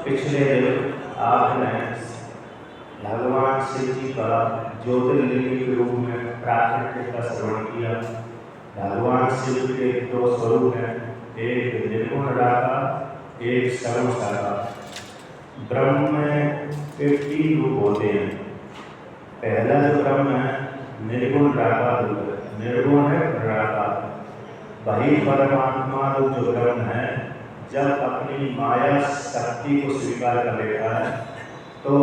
पिछले दिन आपने भगवान शिव जी का ज्योतिर्लिंग के रूप में प्राकृतिक का श्रवण किया। भगवान शिव के दो स्वरूप हैं, एक निर्गुण निराकार, एक सगुण साकार। ब्रह्म में 50 रूप होते हैं। पहला जो ब्रह्म है निर्गुण निराकार रूप है, निर्गुण है निराकार। वही परमात्मा रूप जो ब्रह्म है जब अपनी माया शक्ति को स्वीकार कर लेता है तो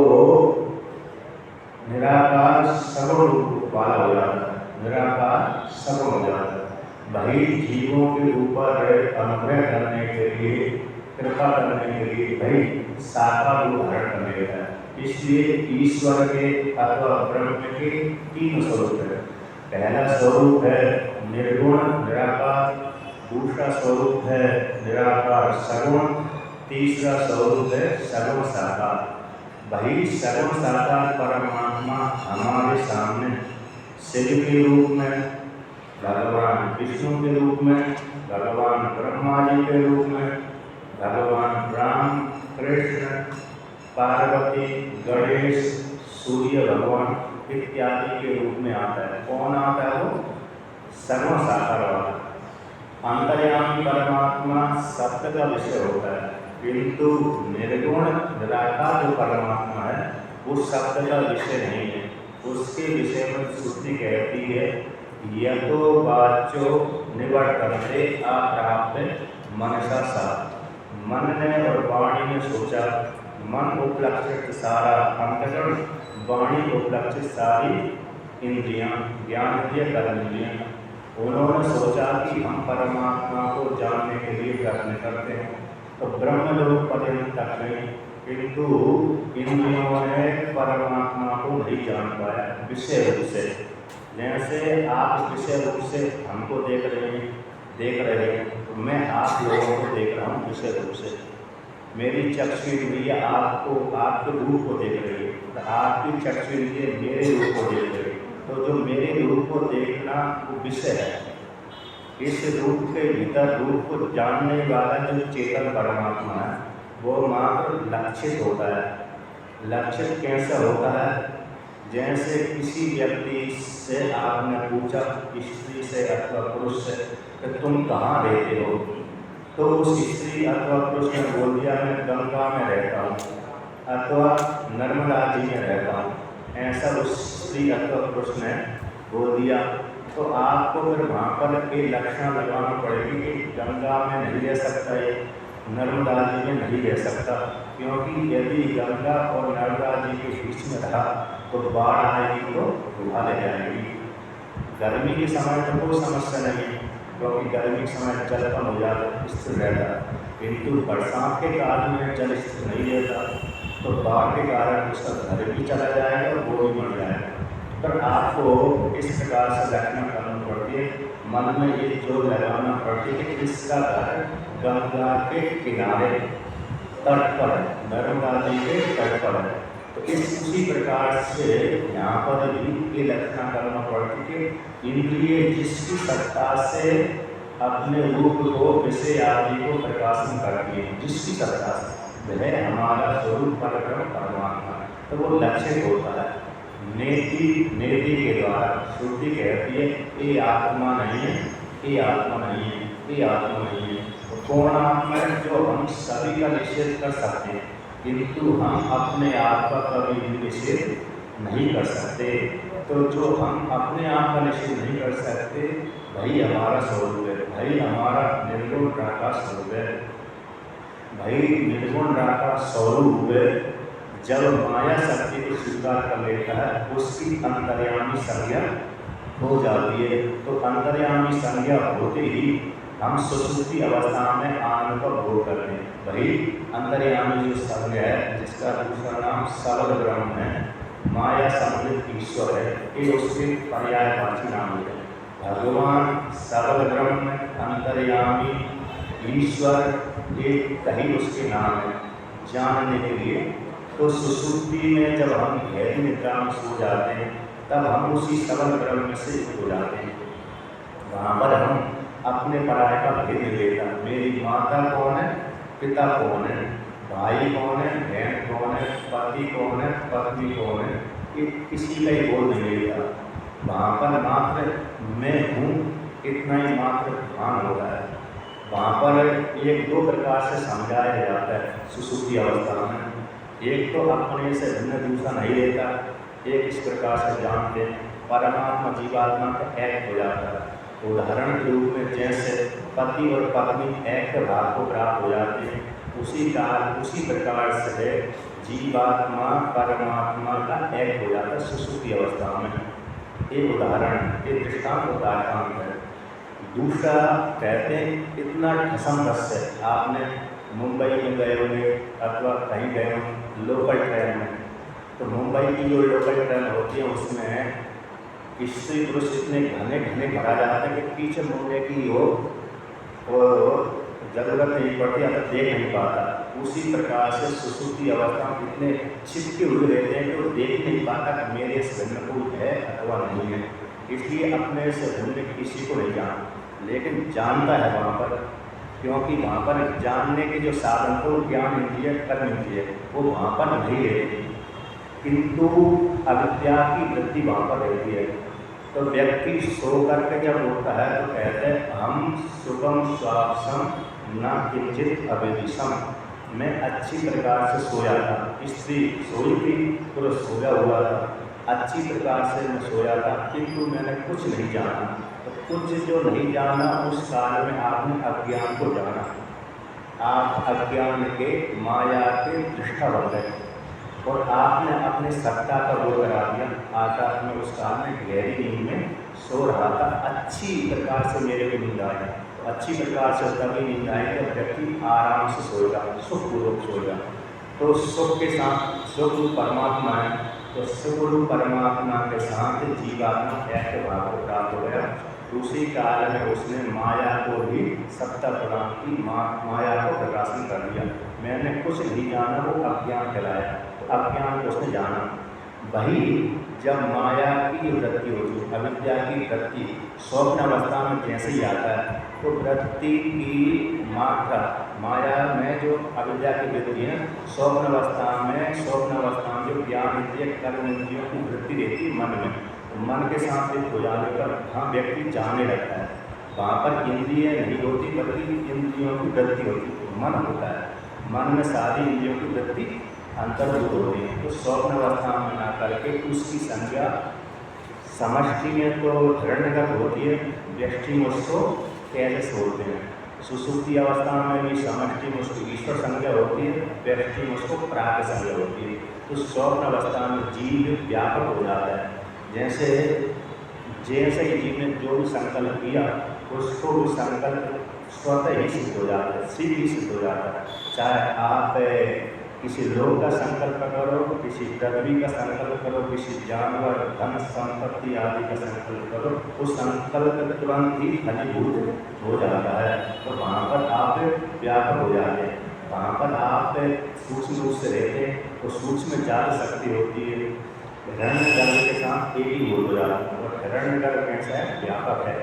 निराकार सगुण रूप वाला हो जाता है, निराकार सगुण हो जाता है। वही जीवों के ऊपर अनुग्रह करने के लिए, कृपा करने के लिए वही साकार रूप धारण कर लेता है। इसलिए ईश्वर के अथवा ब्रह्म के 3 स्वरूप है। पहला स्वरूप है निर्गुण निराकार, दूसरा स्वरूप है निराकार सगुण, तीसरा स्वरूप है सगुण साकार। वही सगुण साकार परमात्मा हमारे सामने शिव के रूप में, भगवान विष्णु के रूप में, भगवान ब्रह्मा जी के रूप में, भगवान राम कृष्ण पार्वती गणेश सूर्य भगवान इत्यादि के रूप में आता है। कौन आता है? वो सगुण साकार वाला। अंतर्यामी परमात्मा सत्य का विषय होता है, किंतु निर्गुण निराकार जो परमात्मा है वो सत्य का विषय नहीं है। उसके विषय में श्रुति कहती है यतो वाचो निवर्तन्ते अप्राप्य मनसा सा। मन ने और वाणी ने सोचा, मन उपलक्षित सारा अंतकरण, वाणी उपलक्षित सारी इंद्रियां, ज्ञान इंद्रिय कर्म इंद्रियां। उन्होंने सोचा कि हम परमात्मा को जानने के लिए प्रयत्न करते हैं तो ब्रह्मलोक पर्यंत तक नहीं, किंतु इंद्रियों ने परमात्मा को नहीं जान पाया विषय रूप से। जैसे आप विषय रूप से हमको देख रहे हैं तो मैं आप लोगों को देख रहा हूँ विषय रूप से। मेरी चक्षु इंद्रिय आपको, आपके रूप को देख रही है, तो आपकी चक्षु इंद्रिय मेरे रूप को देख रही है। तो जो मेरे रूप को देखना वो विषय है। इस रूप के भीतर रूप को जानने वाला जो चेतन परमात्मा है वो मात्र लक्षित होता है। लक्षित कैसा होता है? जैसे किसी व्यक्ति से आपने पूछा, स्त्री से अथवा पुरुष से, कि तुम कहाँ रहते हो, तो उस स्त्री अथवा पुरुष ने बोल दिया मैं गंगा में रहता हूँ अथवा नर्मदा जी में रहता हूँ। ऐसा उस स्त्री अथवा पुरुष ने बोल दिया तो आपको फिर वहाँ पर एक लक्षण लगाना पड़ेगी कि गंगा में नहीं रह सकता, ये नर्मदा जी में नहीं रह सकता, क्योंकि यदि गंगा और नर्मदा जी के बीच में रहा तो बाढ़ आएगी तो डुबा ले जाएगी। गर्मी के समय तो कोई समस्या नहीं है, क्योंकि गर्मी के समय जल कम हो जाता, स्थिर रहता, किंतु बरसात के काल में जल स्थिर नहीं रहता तो बाढ़ के कारण उसका घर भी चला जाएगा और वो भी मर जाएगा। पर आपको इस प्रकार से रखना करना पड़ती है, मन में ये जोर लगाना पड़ती है कि इसका घर गंगा के किनारे तट पर है, नर्मदा जी के तट पर है। तो उसी प्रकार से यहाँ पर भी ये लक्षण करना पड़ती है कि इंद्रिय जिसकी सत्ता से अपने रूप को विषय आदि को प्रकाशन करती है, जिसकी सत्ता से वह हमारा स्वरूप परब्रह्म परमात्मा है, तो वो लक्षित होता है। नेति के द्वारा श्रुति कहती है ये आत्मा नहीं है, ये आत्मा नहीं है, ये आत्मा नहीं है। तो कौन आत्मा है? जो हम सभी का निषेध कर सकते हैं, किंतु हम अपने आप का कभी भी निषेध नहीं कर सकते। तो जो हम अपने आप का निषेध नहीं कर सकते वही हमारा स्वरूप है, वही हमारा निर्गुण निराकार स्वरूप है। वही निर्गुण निराकार स्वरूप जब माया शक्ति को स्वीकार कर लेता है उसकी अंतर्यामी संज्ञा हो जाती है। तो अंतर्यामी संज्ञा होते ही हम सुषुप्ति अवस्था में आनंद का भोग करते हैं। वही अंतर्यामी जो संज्ञा है, जिसका दूसरा नाम सबल ब्रह्म है, माया सम्मिलित ईश्वर है, ये उसके पर्यायवाची नाम है। भगवान सबल ब्रह्म अंतर्यामी ईश्वर, ये कहीं उसके नाम है जानने के लिए। तो सुषुप्ति में जब हम गहरी निद्रा में सो जाते हैं तब हम उसी सबल ब्रह्म से हो जाते हैं। वहाँ पर हम अपने पराये का भेद नहीं लेता। मेरी माता कौन है, पिता कौन है, भाई कौन है, बहन कौन है, पति कौन है, पत्नी कौन है, ये किसी का ही बोल नहीं लेता। वहाँ पर मात्र मैं हूँ इतना ही मात्र भान होता है। वहाँ पर एक दो प्रकार से समझाया जाता है सुसुप्ति अवस्था में। एक तो अपने से भिन्न दूसरा नहीं रहता, एक इस प्रकार से जानते हैं परमात्मा जीवात्मा का एक हो जाता है। उदाहरण के रूप में जैसे पति और पत्नी एक के भाव को प्राप्त हो जाते हैं, उसी प्रकार से जीवात्मा परमात्मा का एक हो जाता है सुसुप्ति अवस्था में। एक उदाहरण, एक दृष्टांत उदाहरण है। दूसरा कहते हैं इतना ठसम रस है, आपने मुंबई में गए होंगे अथवा कहीं गए होंगे लोकल ट्रेन में, तो मुंबई की जो लोकल ट्रेन होती है उसमें स्त्री पुरुष इतने घने घने भरा जाता है कि पीछे मुड़ने की हो जरूरत नहीं पड़ती, अगर देख नहीं पाता। उसी प्रकार से सुसुप्ति अवस्था में इतने छिपके हुए रहते हैं कि वो देख नहीं पाता कि मेरे से भिन्न कोई है अथवा नहीं है, इसलिए अपने से भिन्न किसी को नहीं जान, लेकिन जानता है वहाँ पर, क्योंकि वहाँ पर जानने के जो साधन को ज्ञान इंद्रिय कर्म इंद्रिय वो वहाँ पर नहीं रहती, किंतु अविद्या की वृत्ति वहाँ पर रहती है। तो व्यक्ति सो करके जब उठता है तो कहते हैं हम सुखम स्वापसम न किंचित अविदिशम, मैं अच्छी प्रकार से सोया था, स्त्री सोई थी, पुरुष सोया हुआ था, अच्छी प्रकार से मैं सोया था, किंतु मैंने कुछ नहीं जाना। तो कुछ जो नहीं जाना उस काल में आपने अज्ञान को जाना, आप अज्ञान के माया के दृष्टा बन गए और आपने अपने सत्ता का बोध करा दिया। आकाश में उस काल में गहरी नींद में सो रहा था, अच्छी प्रकार से मेरे को नींद आई, तो अच्छी प्रकार से तभी नींद आई जब व्यक्ति आराम से सोएगा, सुखपूर्वक सोएगा। तो सुख के साथ सुख परमात्मा है, तो सुख परमात्मा के साथ जीवात्मा एक भाव को प्राप्त हो गया। उसी काल में उसने माया को भी सत्ता प्रदान की, माया को प्रकाशन कर दिया। मैंने कुछ नहीं जाना, वो अज्ञान कहलाया, तो अज्ञान को उसने जाना। वही जब माया की वृत्ति होती है, अविद्या की वृत्ति स्वप्न अवस्था में जैसे ही आता है, तो वृत्ति की मात्रा माया में जो अविद्या की वृत्ति है, स्वप्न अवस्था में जो ज्ञान इंद्रिय कर्म इंद्रियों की वृत्ति रहती है मन में, मन के साथ एक हो जाने पर वहाँ व्यक्ति जानने लगता है। वहाँ पर इंद्रिय नहीं होती बल्कि इंद्रियों की वृत्ति होती है, मन होता है, मन में सारी इंद्रियों की वृत्ति अंतर्भूत होती है। तो स्वप्न अवस्था में ना करके उसकी संज्ञा समष्टि में तो हिरण्यगर्भ होती है, व्यष्टि में उसको तेजस बोलते हैं। सुसुप्ति अवस्था में भी समष्टि में उसको ईश्वर संज्ञा होती है, व्यष्टि में उसको प्राग संज्ञा होती है। तो स्वप्न अवस्था में जीव व्यापक हो जाता है, जैसे ही जीव ने जो भी संकल्प किया उसको भी संकल्प स्वतः ही सिद्ध हो जाता है, सीधे ही सिद्ध हो जाता है। चाहे आप किसी लोग का संकल्प करो, किसी पृथ्वी का संकल्प करो, किसी जानवर धन संपत्ति आदि का संकल्प करो, उस संकल्प तुरंत ही फलीभूत हो जाता है। तो वहाँ पर आप व्यापक हो जाते हैं, वहाँ पर आप सूक्ष्म रूप से रहते हैं, तो सूक्ष्म जाल शक्ति होती है, हिरण्यगर्भ के साथ एक ही हो जाता है, और हिरण्यगर्भ कैसा है, व्यापक है।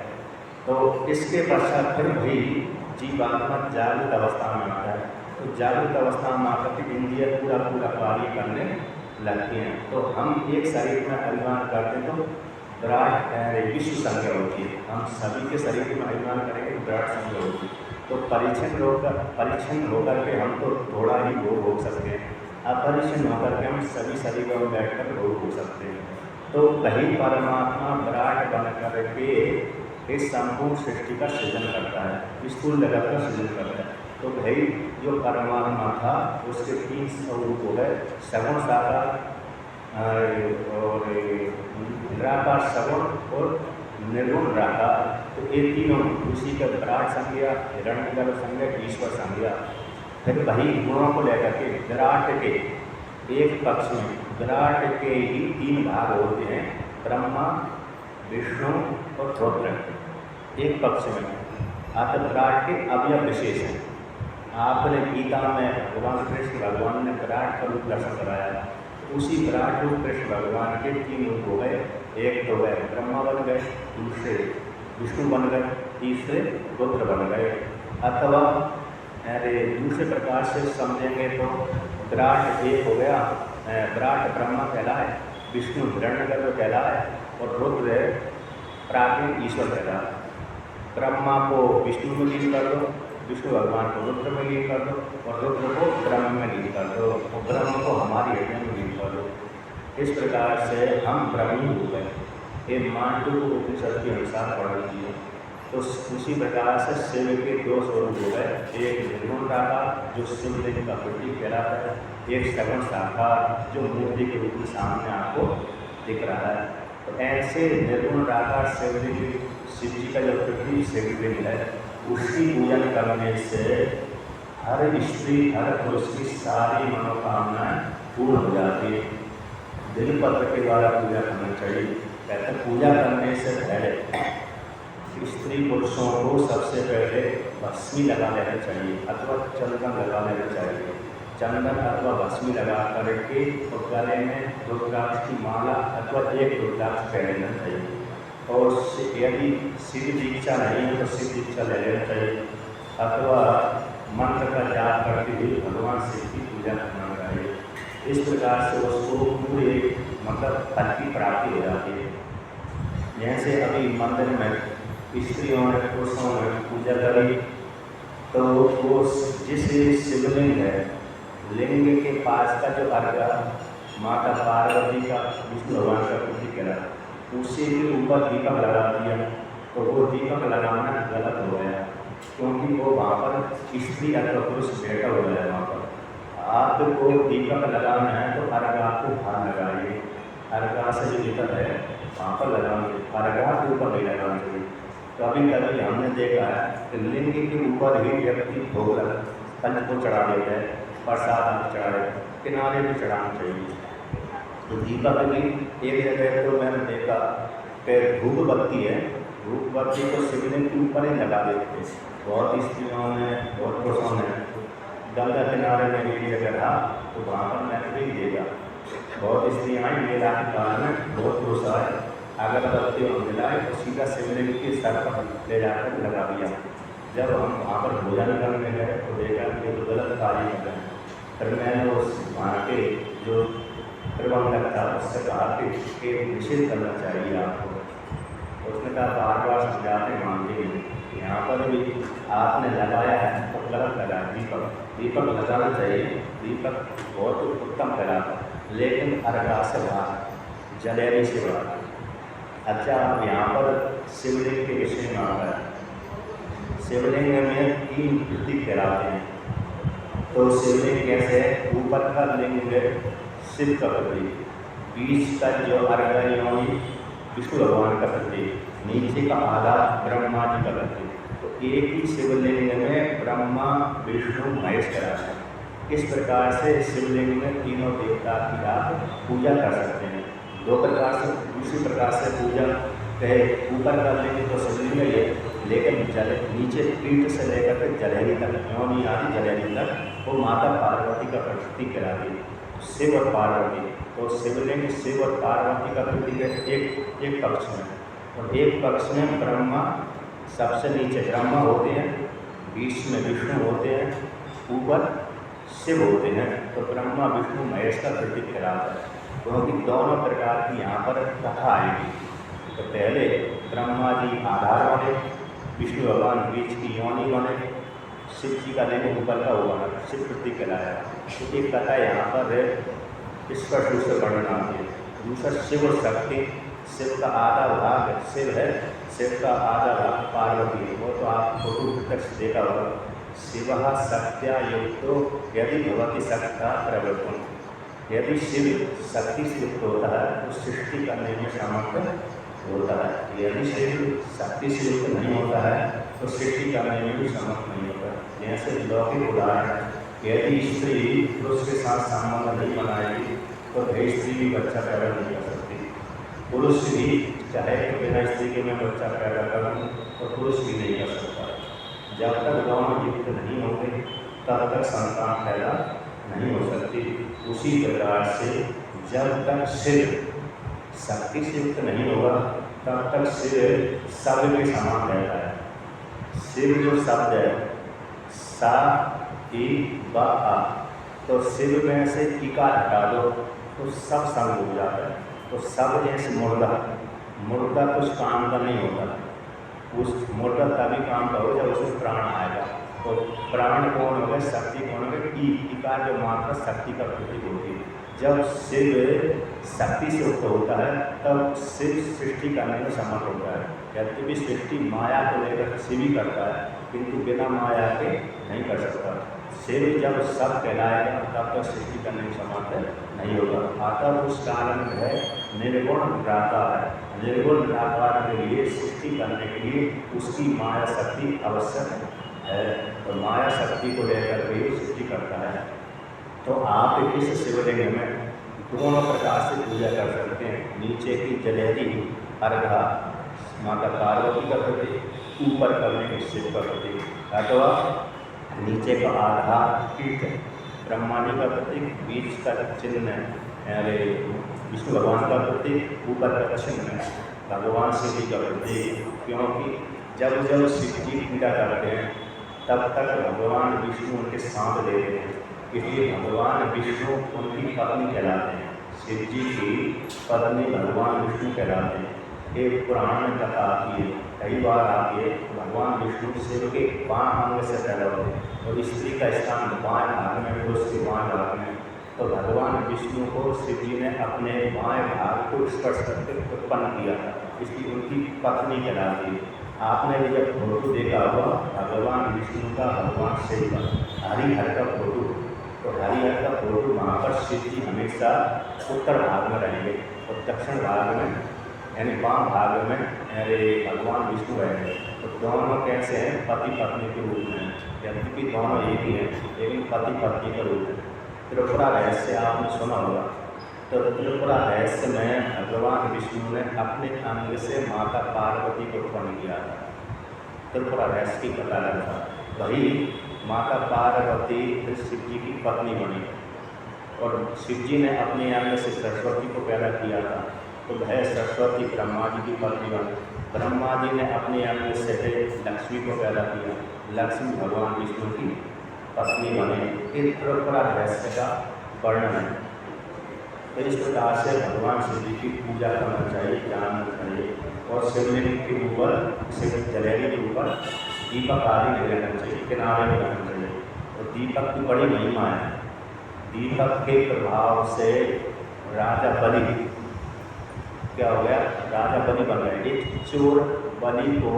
तो इसके पश्चात फिर भी जीवात्मा जागृत अवस्था में आता है। तो जागृत अवस्था में आकर के इंद्रिय पूरा कार्य करने लगते हैं। तो हम एक शरीर में अभिमान करते हैं तो विराट विश्व संज्ञा होती है, हम सभी के शरीर में अभिमान करेंगे तो विराट संज्ञा होती है। तो परीक्षण होकर के हम तो थोड़ा ही भोग हो सकते हैं, अपरिक्षण होकर के हम सभी शरीरों में बैठ कर भोग हो सकते हैं। तो कहीं परमात्मा विराट बन करके इस संपूर्ण सृष्टि का सृजन करता है, स्थूल जगत का सृजन करता है। तो भाई जो परमात्मा था उसके 3 स्वरूप हो गए, सगुण साकार और निराकार सगुण और निर्गुण निराकार। तो ये तीनों उसी का विराट संज्ञा, हिरण्यगर्भ संज्ञा, ईश्वर संज्ञा। फिर वही गुणों को लेकर के विराट के एक पक्ष में विराट के ही 3 भाग होते हैं, ब्रह्मा विष्णु और रुद्र एक पक्ष में। अतः विराट के अवयव विशेष हैं। आपने गीता में भगवान कृष्ण भगवान ने विराट का रूप दर्शन कराया, उसी विराट रूप कृष्ण भगवान के 3 रूप हो गए। एक तो गए ब्रह्मा बन गए, दूसरे विष्णु बन गए, तीसरे रुद्र बन गए। अथवा अरे दूसरे प्रकार से समझेंगे तो विराट एक हो गया, विराट ब्रह्मा कहलाए, विष्णु हिरण्यगर्भ कहलाए और रुद्र प्राकृत ईश्वर कहलाए। ब्रह्मा को विष्णु में लीन कर दो, विष्णु भगवान को रुद्र में लीन कर दो और रुद्र को ब्रह्म में लीन कर दो और ब्रह्म को हमारी हृदय में लीन कर दो। इस प्रकार से हम ब्रह्मी हो गए। ये मांडू उपनिषद के अनुसार पढ़ लीजिए। तो उसी प्रकार से शिव के दो स्वरूप हो गए, एक निर्गुण साकार जो शिवलिंग का प्रतीक कहलाता है, एक सगुण साकार जो मूर्ति के रूप में सामने आपको दिख रहा है। तो ऐसे निर्गुण साकार शिवलिंग, शिव जी का जो प्रतीक शिवलिंग है, उसकी पूजन करने से हर स्त्री हर पुरुष की सारी मनोकामनाएं पूर्ण हो जाती है। बिलपत्र के द्वारा पूजा करना चाहिए। कहते पूजा करने से पहले स्त्री पुरुषों को सबसे पहले भस्मी लगा लेना चाहिए अथवा चंदन लगा लेना चाहिए। चंदन अथवा भस्मी लगा करके और गले में रुद्राक्ष की माला अथवा एक रुद्राक्ष पहन लेना चाहिए। और यदि शिव दीक्षा नहीं है तो शिव दीक्षा ले लेना चाहिए अथवा मंत्र का जाप करके भी भगवान शिव की पूजा करना चाहिए। इस प्रकार से उसको पूरे मतलब फल की प्राप्ति हो जाती है। जैसे अभी मंदिर में स्त्रियों ने पुरुषों ने पूजा करी तो वो जिस शिवलिंग है, लिंग के पास का जो अर्घ माता पार्वती का विष्णु भगवान का प्रतीक करा, उसी के ऊपर दीपक लगा दिया तो वो दीपक लगाना गलत हो गया, क्योंकि वो वहाँ पर स्त्री अथवा पुरुष बैठा हुआ है। वहाँ पर आपको दीपक लगाना है तो अर्घा को बाहर लगाइए, अर्घा से जो दीपक है वहाँ पर लगाना चाहिए, अर्घा के ऊपर नहीं लगाना चाहिए। कभी कभी हमने देखा है कि लिंग के ऊपर ही व्यक्ति भोग फल को चढ़ा देता है, प्रसाद चढ़ा देता है, किनारे भी चढ़ाना चाहिए। तो दीपक भी एक जगह तो मैंने देखा कि धूप बत्ती है, धूप बत्ती को शिवलिंग के ऊपर ही लगा देते हैं। बहुत स्त्रियों ने बहुत पुरुषों ने गंगा किनारे में भी जगह रहा तो वहाँ पर मैंने भी देखा बहुत स्त्रियाँ आई, मेला के कारण में बहुत पुरुष आए, अगरबत्ती और मिलाए तो सीधा शिवलिंग के सर पर ले जाकर लगा दिया। जब हम वहाँ पर भोजन करने गए तो देखा कि ये तो गलत कार्य कर रहे हैं। फिर मैंने उस वहाँ के जो प्रबंधक था उससे कहा कि निषेध करना चाहिए आपको। उसने कहा बार बार समझाते मानते हैं, यहाँ पर भी आपने लगाया है तो गलत लगाया। दीपक लगाना चाहिए, दीपक बहुत उत्तम कराता है, लेकिन अर्घा से बाहर जलेबी से बाहर। अच्छा, अब यहाँ पर शिवलिंग के विषय में आता है। शिवलिंग में 3 प्रतीक कहलाते हैं। तो शिवलिंग कैसे है? ऊपर का लिंग है शिव का प्रतीक, बीच का जो अर्घा योनि विष्णु भगवान का प्रतीक, नीचे का आधा ब्रह्मा जी का प्रतीक। तो एक ही शिवलिंग में ब्रह्मा विष्णु महेश कराते हैं। इस प्रकार से शिवलिंग में तीनों देवता की आप पूजा कर सकते हैं। 2 प्रकार से, दूसरी प्रकार से पूजा कहे ऊपर कर लेंगे तो शिवलिंग है, लेकिन नीचे पीठ से लेकर के जलेबी तक, योनि आदि जलेबी तक वो माता पार्वती का प्रतीक कराती है। शिव और पार्वती, तो शिवलिंग शिव और पार्वती का प्रतीक है एक पक्ष में, और एक पक्ष में ब्रह्मा सबसे नीचे ब्रह्मा होते हैं, बीच में विष्णु होते हैं, ऊपर शिव होते हैं। तो ब्रह्मा विष्णु महेश का प्रतीक कराता है, क्योंकि दोनों प्रकार की यहाँ पर कथा आएगी। तो पहले ब्रह्मा जी आधार बने, विष्णु भगवान बीच की योनि बने, शिव जी का लिंग ऊपर का हुआ शिव प्रतीक कहलाया। तो एक कथा यहाँ पर स्पष्ट रूप से वर्णन आती है। दूसरा शिव और शक्ति, शिव का आधा भाग शिव है, शिव का आधा भाग पार्वती है। वो तो आप फोटो प्रत्यक्ष देखा होगा। शिव शक्त्या युक्तो यदि भवति शक्ता प्रवर्तन, यदि शिव शक्ति से युक्त होता है तो सृष्टि करने में समर्थ होता है। यदि शिव शक्ति से युक्त नहीं होता है तो सृष्टि करने में भी समर्थ नहीं होता। जैसे लौकिक उदाहरण, यदि स्त्री पुरुष के साथ संबंध नहीं बनाएगी तो स्त्री भी बच्चा पैदा नहीं कर सकती। पुरुष भी चाहे तो बिना स्त्री के मैं बच्चा पैदा करूँ तो पुरुष भी नहीं कर सकता। जब तक दोनों युक्त नहीं होंगे तब तक संतान पैदा नहीं हो सकती। उसी प्रकार से जब तक शिव शक्ति से युक्त नहीं होगा तब तक शिव शब्द के समान रहता है। शिव जो शब्द है, सा ई ब आ, तो शिव में से इकार हटा दो तो सब संग हो जाता है। तो सब जैसे मुर्दा कुछ काम का नहीं होता, उस मुर्दा तभी काम का हो जब उसमें प्राण आएगा। तो प्राण कौन हो गए, शक्ति कौन हो गए, इकार जो मात्रा शक्ति का प्रतीक होती है। जब शिव शक्ति से युक्त होता है तब शिव सृष्टि करने में समर्थ होता है। यद्यपि सृष्टि माया को लेकर शिव ही करता है, किंतु बिना माया के नहीं कर सकता। शिव जब सब कहलाएगा तब तक सृष्टि करने में समर्थ नहीं होगा। अतः उस कारण है निर्गुण निराकार है। निर्गुण निराकार के लिए सृष्टि करने के लिए उसकी माया शक्ति आवश्यक है। तो माया शक्ति को लेकर के सृष्टि करता है। तो आप इस शिवलिंग में दोनों प्रकार से पूजा कर सकते हैं। नीचे की जलेरी अर्घा माता पार्वती का प्रतीक, ऊपर करने के शिव का प्रतीक, अथवा नीचे का आधा पीठ ब्रह्मा जी का प्रतीक, बीच का चिन्ह अरे विष्णु भगवान का प्रतीक, ऊपर का चिन्ह भगवान शिव जी का प्रतीक। क्योंकि जब जब शिव जी पूजा करते हैं तब तक भगवान विष्णु उनके साथ लेते हैं, इसलिए भगवान विष्णु उनकी पत्नी कहलाते हैं। शिव जी की पत्नी भगवान विष्णु कहलाते हैं। एक पुराण में कथा आती है, कई बार आती है, भगवान विष्णु शिव के बाएं अंग से पैदा होते हैं और स्त्री का स्थान बाएं भाग में, पुरुष के बाएं भाग में। तो भगवान विष्णु को शिव जी ने अपने बाएं भाग को स्पर्श करके उत्पन्न किया, इसलिए उनकी पत्नी कहलाती है। आपने भी जब फोटो देखा होगा भगवान विष्णु का भगवान शिव का हरिहर का फोटो, तो हरिहर का फोटो वहाँ पर शिव जी हमेशा उत्तर भाग में रहेंगे और दक्षिण भाग में यानी वाम भाग में अरे भगवान विष्णु रहेंगे। तो दोनों कैसे हैं, पति पत्नी के रूप में, यद्यपि दोनों एक ही हैं लेकिन पति पत्नी का रूप है। त्रिपुरा रहस्य आपने सुना होगा। तो त्रिपुरा रहस्य में भगवान विष्णु ने अपने अंग से माता पार्वती को उत्पन्न किया था। त्रिपुरा रहस्य की कथा था। वही माता पार्वती फिर शिव जी की पत्नी बनी और शिव जी ने अपने अंग से सरस्वती को पैदा किया था। तो वह सरस्वती ब्रह्मा जी की पत्नी बनी। ब्रह्मा जी ने अपने अंग से लक्ष्मी को पैदा किया, लक्ष्मी भगवान विष्णु की पत्नी बने। इस त्रिपुरा रहस्य का वर्णन है। तो इस प्रकार से भगवान शिव जी की पूजा करना चाहिए, जानना चाहिए। और शिवलिंग के ऊपर, शिव जलेरी के ऊपर दीपक आदि नहीं रहना चाहिए, किनारे में रहना चाहिए। और दीपक की बड़ी महिमा है। दीपक के प्रभाव से राजा बलि क्या हो गया, राजा बलि बन गए। एक चोर बलि को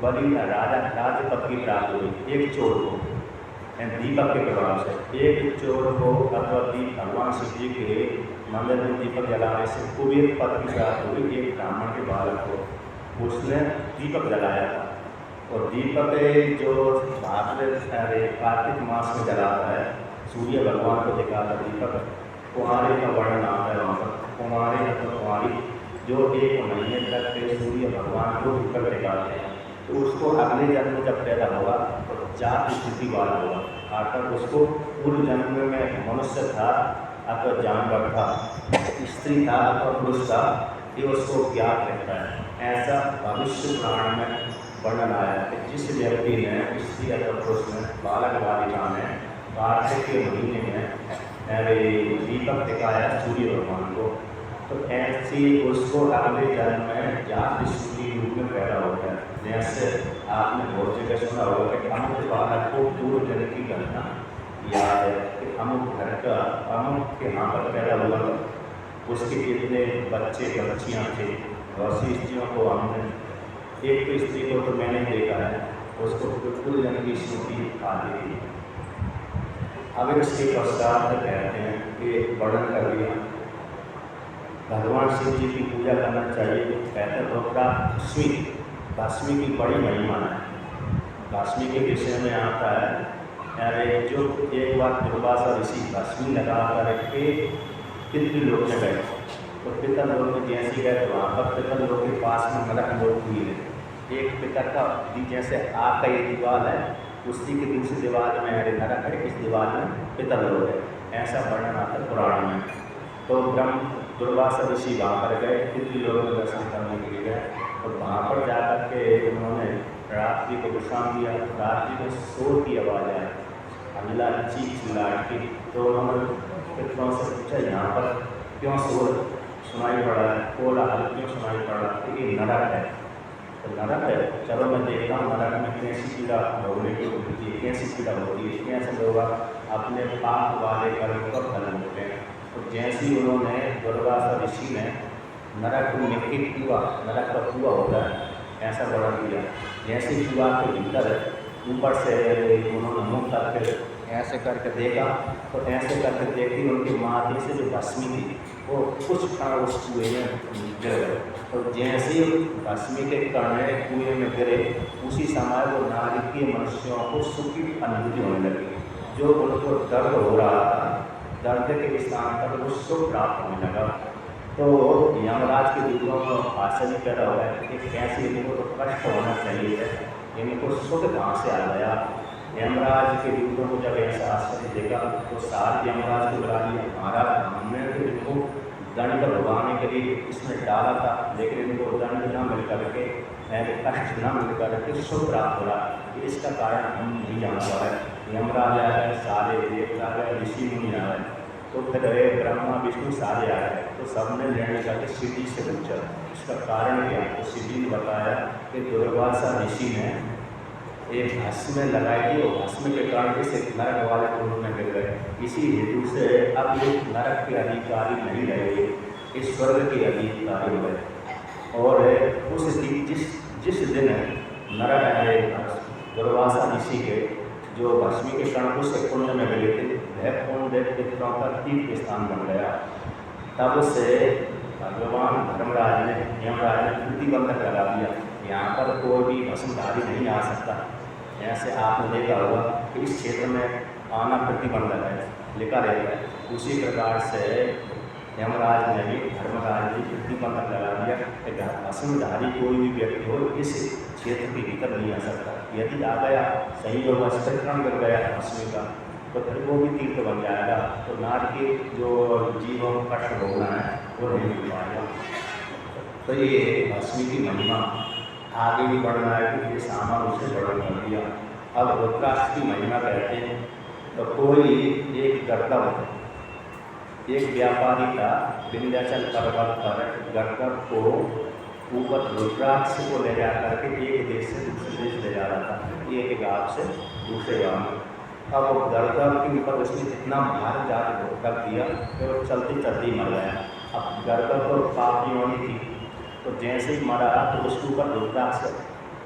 राजा राजपद की प्राप्त हुई एक चोर को, दीपक के प्रभाव से। एक चोर को अथवा भगवान शिव जी के मंदिर में दीपक जलाने से कुबेर पद की प्राप्त हुई एक ब्राह्मण के बालक को। उसने दीपक जलाया था और दीपक जो कार्तिक मास में जलाता है, सूर्य भगवान को दिखाता दीपक। कुमारी का वर्णन आता है वहाँ पर। कुमारी अथवा कुमारी जो एक महीने तक के सूर्य भगवान को दीपक दिखाते हैं, तो उसको अगले जन्म जब पैदा होगा तो जात स्थिति वाला होगा। अर्थात उसको पूर्व जन्म में मनुष्य था अथवा जानवर था, स्त्री था अथवा पुरुष था, ये उसको ज्ञात रहता है। ऐसा भविष्य पुराण में वर्णन आया कि जिस व्यक्ति ने स्त्री अथवा पुरुष में बालक बालिका में कार्तिक के महीने में दीपक दिखाया सूर्य भगवान को, तो ऐसी उसको अगले जन्म में जात स्थिति रूप में पैदा होता है। जैसे आपने बहुत जगह सुना होगा कि अमुक बालक को पूर्व जन्म की घटना याद है कि अमुक घर का अमुक के यहाँ पर पैदा हुआ, उसके कितने बच्चे बच्चियाँ थे। बहुत सी स्त्रियों को हमने, एक तो स्त्री को तो मैंने देखा है, उसको पूर्व जन्म की स्मृति आती थी। अब इसके पश्चात कहते हैं कि वर्णन कर दिया भगवान शिव जी की पूजा करना चाहिए। कहते हैं भस्मी की बड़ी महिमा है। भस्मी के विषय में आता है, अरे जो एक बार दुर्वासा ऋषि भस्मी लगा करके पितृलोक में गए, तो पितरलोक में जैसे गए तो वहाँ पर पितरलोक के पास में नरक लोक भी है। एक पितर का जैसे आग का ये दीवार है, उसी की दूसरी दीवार में अरे नरक है, इस दीवार में पितरलोक है। ऐसा वर्णन आता है पुराण में। तो दुर्वासा ऋषि वहाँ पर गए, पितृलोक में दर्शन करने के लिए गए, और वहाँ पर जाकर के उन्होंने रात्रि को विश्राम दिया। रात्रि में शोर की आवाज़ आई, हल्ला चीख चिल्लाहट की। तो उन्होंने पितरों से पूछा, यहाँ पर क्यों शोर सुनाई पड़ रहा है, कोलाहल क्यों सुनाई पड़ रहा है? तो ये नरक है। तो नरक है, चलो मैं देखता हूँ नरक में कैसी पीड़ा भोगने की होती है, कैसी पीड़ा होती है, कैसे लोग अपने पाप वाले कर्म पर फल होते हैं। तो जैसे ही उन्होंने दुर्वासा ऋषि ने नरक को मिट्टी कुआ, नरक का कुआ होता है ऐसा वर्णन किया। जैसे कुआ के भीतर ऊपर से उन्होंने मुँह करके ऐसे करके देखा, तो ऐसे करके देखी उनकी माथे से जो भस्मी थी वो कुछ क्षण उस कुएं में गिर गए। तो जैसे ही भस्मी के कण कुएं में गिरे, उसी समय वो नारकीय मनुष्यों को सुख की अनुभूति होने लगी। जो उनको दर्द हो रहा था, दर्द के स्थान पर वो सुख प्राप्त होने लगा। तो यमराज के दूतों को आश्चर्य पैदा हुआ है कि कैसे इनको तो कष्ट होना चाहिए है, इनको सुख कहाँ से आ गया। यमराज के दूतों को जब ऐसा आश्चर्य देखा तो सारे यमराज को बुला लिया। महाराज, हमने तो इनको दंड भुगवाने के लिए इसमें डाला था, लेकिन इनको दंड न मिल करके, कष्ट न मिल करके सुख प्राप्त हो रहा, इसका कारण हम नहीं जानता है। यमराज आ गए, सारे देवता आ गए, ऋषि मुनि आ गए, तो फिर ब्रह्मा विष्णु सारे आ गए। तो सबने निर्णय करके शिव जी से पूछा इसका कारण क्या। तो शिव जी ने बताया कि दुर्वासा ऋषि ने एक भस्म में लगाई थी, और भस्म के कारण से नरक वाले कुंड में गिर गए। इसी हेतु से अब ये नरक के अधिकारी नहीं रहे, इस स्वर्ग के अधिकारी हुए। और उस जिस दिन नरक दुर्वासा ऋषि के जो भस्मी के कण उस कुंड में गए थे, वह कुंड पितरों का तीर्थ स्थान बन गया। तब से भगवान धर्मराज ने, यमराज ने प्रतिबंधक लगा दिया, यहाँ पर कोई भी भस्मधारी नहीं आ सकता। ऐसे आपने देखा होगा कि इस क्षेत्र में आना प्रतिबंधक है, लिखा रहता है। उसी प्रकार से यमराज ने भी, धर्मराज ने प्रतिबंधक लगा दिया कि भस्मधारी कोई भी व्यक्ति हो इस क्षेत्र के भीतर नहीं आ सकता। यदि आ गया, सही होगा, स्थिरक्रम कर गया भस्मी का, तो फिर वो भी तीर्थ बन जाएगा। तो नार के जो जीवों को कष्ट भोगना है वो नहीं मिल पाएगा। तो ये भस्मी की महिमा आगे भी बढ़ना है कि ये सामान उसे बड़ा कर दिया। अब रुद्राक्ष की महिमा कहते हैं, तो कोई एक गर्दभ, एक व्यापारी था, विंध्याचल पर्वत पर गर्दभ को ऊपर रुद्राक्ष को ले जा करके एक देश से दूसरे देश ले जा रहा था, एक गांव से दूसरे गांव में। अब वो गर्दभ के ऊपर उसने इतना भार कर दिया कि वो चलते चलते ही मर गया। अब गर्दभ तो पाप योनि थी, तो जैसे ही मरा तो उसके ऊपर रुद्राक्ष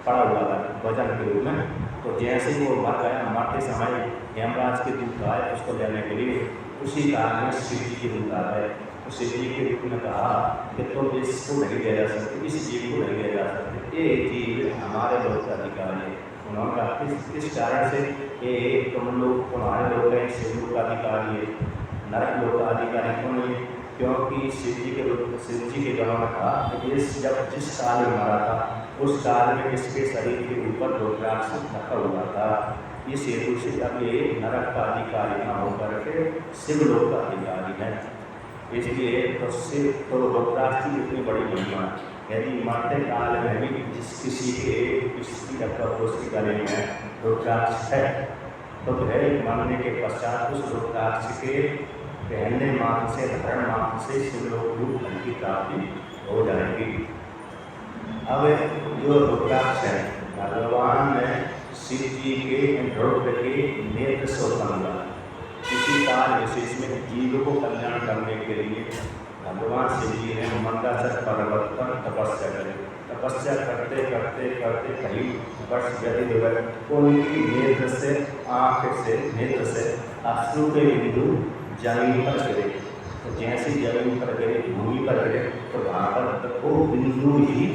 पड़ा हुआ था वजन के रूप में। तो जैसे ही वो मर गया, मरते समय यमराज के दूत आए उसको लेने के लिए। उसी काल में शिव जी के दूत आ गए। तो शिव जी के दूत ने कहा कि तुम इसको नहीं ले जा सकते, इस जीव को नहीं ले जा सकते, ये जीव हमारे लोग का अधिकारी है। उन्होंने कहा इस कारण से ये तुम लोग, तुम्हारे लोग हैं, शिव लोग का अधिकारी है, नरक लोग का अधिकारी क्यों नहीं? क्योंकि शिव जी के गणों ने कहा कि जिस काल में मरा था उस काल में इसके शरीर के ऊपर रुद्राक्ष रखा हुआ था। इस हेतु से अब ये नरक का अधिकारी न होकर के शिव लोक का अधिकारी है। इसलिए तो रुद्राक्ष की इतनी बड़ी महिमा, यदि मरते काल में भी किसी के उसके गले में रुद्राक्ष है, तो वह मरने के पश्चात उस रुद्राक्ष के पहनने मात्र से, धारण मात्र से शिवलोक रूप फल की प्राप्ति हो जाएगी। अब जो रुद्राक्ष है, भगवान ने शिव जी के रुद्र के नेत्र से उत्पन्न किया। किसी काल विशेष में जीव को कल्याण करने के लिए भगवान शिव जी ने मंदराचल पर्वत पर तपस्या करी। तपस्या करते करते करते कई वर्ष व्यतीत हुए। उनकी नेत्र से, आँख से, नेत्र से अश्रु के बिंदु जमीन पर गिरे। तो जैसे जमीन पर गिरे, भूमि पर गिरे, तो वहाँ पर वो बिंदु ही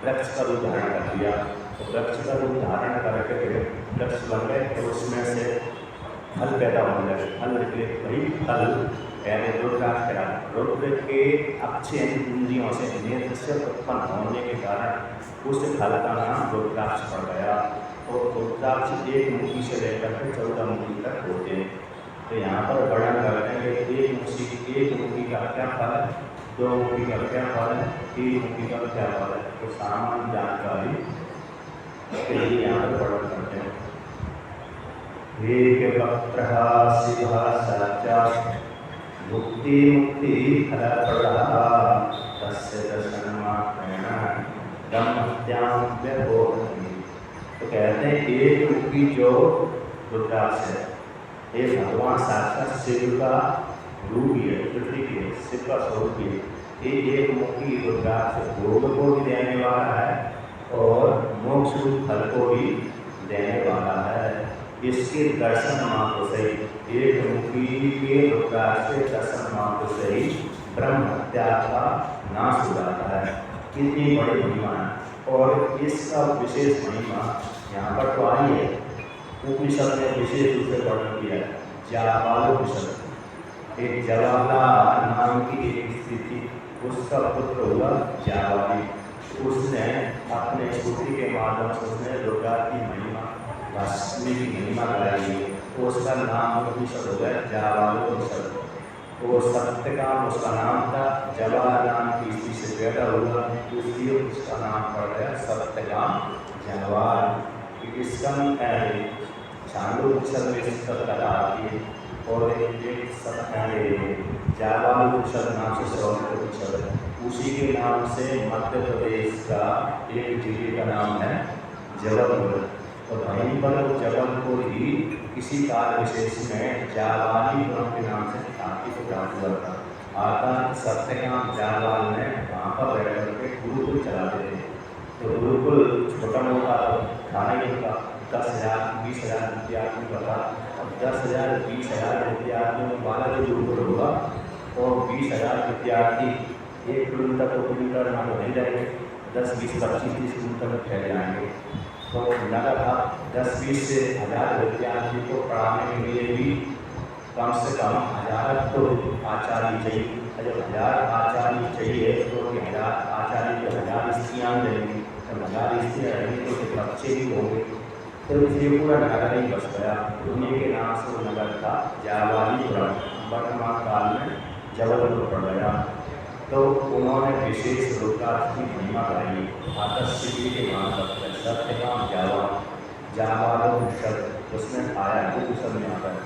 वृक्ष का रूप धारण कर दिया। तो वृक्ष का रूप धारण करके वृक्ष बन गए। तो उसमें से फल पैदा होने लगे। फल निकले, वही फल पहले रुद्राक्ष करा। रुद्र के अच्छे इंद्रियों से, नेत्र से उत्पन्न होने के कारण उस फल का नाम रुद्राक्ष पड़ गया। तो रुद्राक्ष एक मुखी से लेकर के 14 मुखी तक होते हैं। तो यहाँ पर वर्णन करते हैं कि एक मुखी का क्या फल है, 2 मुखी का क्या फल है, 3 मुखी का क्या फल है। तो सामान्य जानकारी के लिए यहाँ पर वर्णन करते हैं। एकवक्त्रः शिवः साक्षात् मुक्ति मुक्ति फलप्रदः तस्य दर्शनमात्रेण ब्रह्मत्यां व्यबोधति। तो कहते हैं एक मुखी जो रुद्राक्ष है, ये भगवान साक्षात शिव का रूप ही है, पृथ्वी के शिव का स्वरूप ही है। ये एक मुखी रुद्राक्ष भोग को भी देने वाला है और मोक्ष फल को भी देने वाला है। इसके दर्शन मात्र से, एक मुखी के रुद्राक्ष के दर्शन मात्र से ही ब्रह्म हत्या का नाश हो जाता है। कितनी बड़ी महिमा है और इसका विशेष महिमा यहाँ पर तो आई है। उपनिषद ने विशेष रूप से वर्णन किया है। जाबालोपनिषद, एक जवाला नाम की एक स्त्री थी, उसका पुत्र हुआ जाबाली। उसने अपने पुत्री के माध्यम से उसने दुर्गा की महिमा, लक्ष्मी की महिमा कराई, तो उसका नाम उपनिषद हो गया जाबालोपनिषद। वो सत्यकाम उसका नाम था, जवाला नाम की स्त्री से पैदा हुआ, इसलिए उसका नाम पड़ गया सत्यकाम जवाल। छांदोपनिषद में इसका कथा आती है और एक जाबालोपनिषद नाम से श्रवणोपनिषद है। उसी के नाम से मध्य प्रदेश का एक जिले का नाम है जबलपुर, और वहीं पर जबलपुर ही किसी काल विशेष में जाबाली ब्रह्म के नाम से ख्याति को प्राप्त हुआ था। अर्थात सत्यकाम जाबाल ने वहाँ पर बैठ करके गुरुकुल चलाते थे। तो गुरुकुल छोटा मोटा खाने का 10,000 20,000 विद्यार्थियों का था। अब 10,000 20,000 विद्यार्थियों वाला जो गुरुकुल होगा और 20,000 विद्यार्थी 1 किलोमीटर 2 किलोमीटर ना तो नहीं रहेंगे, 10 20 25 30 किलोमीटर में फैल जाएंगे। तो लगा था 10 20 से 1000 विद्यार्थी को पढ़ाने के लिए भी कम से कम 1000 तो आचार्य चाहिए। जब 1000 आचार्य चाहिए तो 1000 आचार्य को 1000 स्त्रियाँ रहेंगी, जब 1000 स्त्रियाँ रहेंगी तो बच्चे भी होंगे। तो इसलिए पूरा नगर ही बस गया। उन्हीं के नाम से वो नगर था जाबालीपुरम, वर्तमान काल में जबलपुर पड़ गया। तो उन्होंने विशेष रुद्राक्ष की महिमा कराई। आतशिवी के नाम पर सत्यकाम जाबालोपनिषद उसमें आया, उपनिषद में आता है।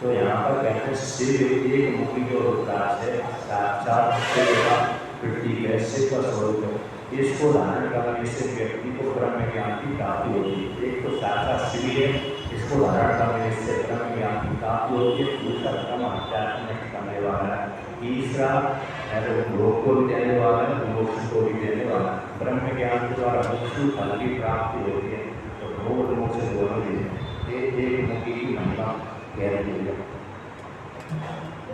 तो यहाँ पर कहते हैं शिव एक मुखी जो रुद्राक्ष है, साक्षात शिव का पृथ्वी है, शिव का स्वरूप है। इसको धारण करने से व्यक्ति को ब्रह्म ज्ञान की प्राप्ति होती है। एक तो साक्षात शिव है, इसको धारण करने से ब्रह्म ज्ञान की प्राप्ति होती है। दूसरा ब्रह्म हत्या नष्ट करने वाला है। तीसरा भोग को भी देने वाला है, मोक्ष को भी देने वाला है। ब्रह्म ज्ञान के द्वारा मोक्ष फल की प्राप्ति होती है। तो भोग मोक्ष दोनों भी एक मुखी की महिमा कह रही है।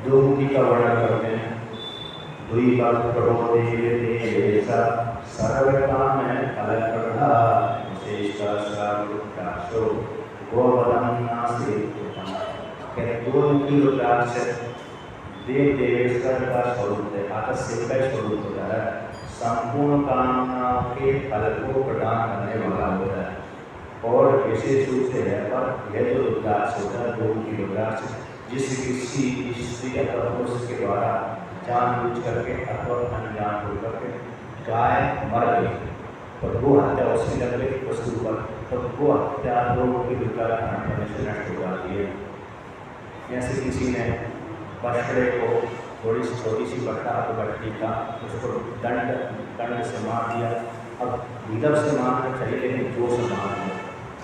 दो मुखी का वर्णन करते हैं। सर्वकाम फलप्रदा विशेषो गोवदन्नासी। दो मुखी रुद्राक्ष देव देवेश्वर का स्वरूप है, अर्थात शिव का स्वरूप होता है। संपूर्ण कामना के फल को प्रदान करने वाला होता है और विशेष रूप से है पर यह जो रुद्राक्ष होता है, दो मुखी रुद्राक्ष, जिस किसी स्त्री अथवा पुरुष के द्वारा जानबूझ करके अथवा अनजान होकर के गाय मर गई तो गो हत्या उसकी लग गई उसके ऊपर, तो गो हत्या दो मुखी रुद्राक्ष धारण करने से नष्ट हो जाती है। जैसे किसी ने बछड़े को थोड़ी सी छोटी सी बट्टा बट्टी का उसको दंड से मार दिया। अब भीतर से मारना चाहिए लेकिन जोर से मार दिया,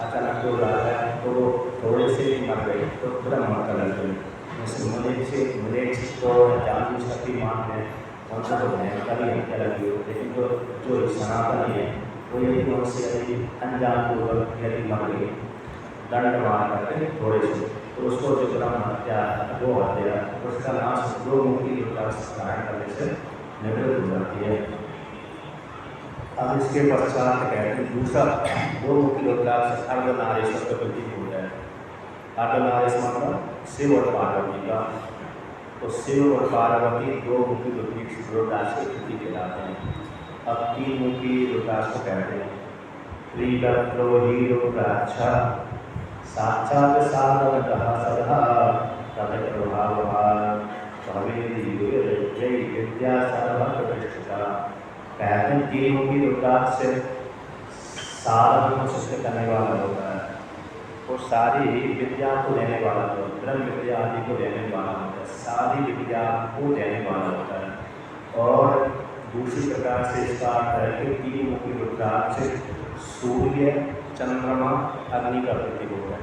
अचानक जो डाल है तो वो थोड़े से ही मर गई तो तुरंत मरकर लग गई। जैसे मलेच्छ को जानबूझ करके मारते हैं, उनका तो भयंकर ही हत्या लगी हो। लेकिन जो सनातन है वो यदि उनसे यदि अनजानपूर्वक यदि मर गई दंड मार करके थोड़े से, तो उसको जो ब्रह्म हत्या वो हत्या उसका नाश दो मुखी रुद्राक्ष धारण करने से निवृत्त हो जाती है। अब इसके पश्चात कहते हैं दूसरा दो मुखी रुद्राक्ष अर्धनारीश्वर का प्रतीक होता है। अर्धनारीश्वर मतलब शिव और पार्वती का। तो शिव और पार्वती दो मुखी रुद्राक्ष के प्रतीक कहलाते हैं। अब तीन मुखी रुद्राक्ष को कहते हैं त्रिगत्रोहि रुद्राक्ष साक्षात साधवतः सदा तदप्रभावः भवेदि जय विद्या सर्वप्रतिष्ठिता। कहते हैं तीनों की रुद्राक्ष साधन को सिद्ध करने वाला होता है। वो सारी विद्या को देने वाला होता है, ब्रह्म विद्या आदि को देने वाला होता है, सारी विद्या को देने वाला होता है। और दूसरी प्रकार से इसका अर्थ है कि तीन मुखी रुद्राक्ष सूर्य, चंद्रमा, अग्नि का प्रतीक होता है।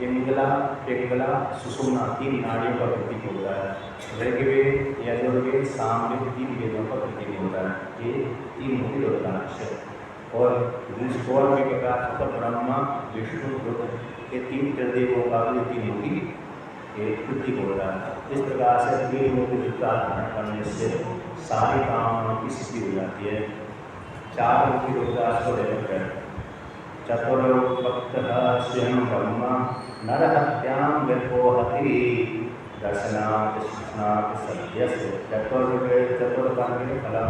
इंगला, पिंगला, सुषुम्ना तीन नाड़ियों का प्रतीक होता है। ऋग्वेद, यजुर्वेद, सामवेद तीन वेदों का प्रतीक होता है। ये तीन मुखी रुद्राक्ष है। और और भी प्रकार मतलब ब्रह्मा, विष्णु, रुद्र ये तीन त्रिदेवों का भी तीन मुखी प्रतीक होता है। इस प्रकार से तीन मुखी रुद्राक्ष धारण करने से सारी कामनाओं की सिद्धि हो जाती है। चार मुखी रुद्राक्ष को लेकर चतुर्भक्तः स्वयं ब्रह्मा नरहत्यां विपोहति दर्शनात् शिक्षणात् सद्यस्य चतुर्कर्म फला।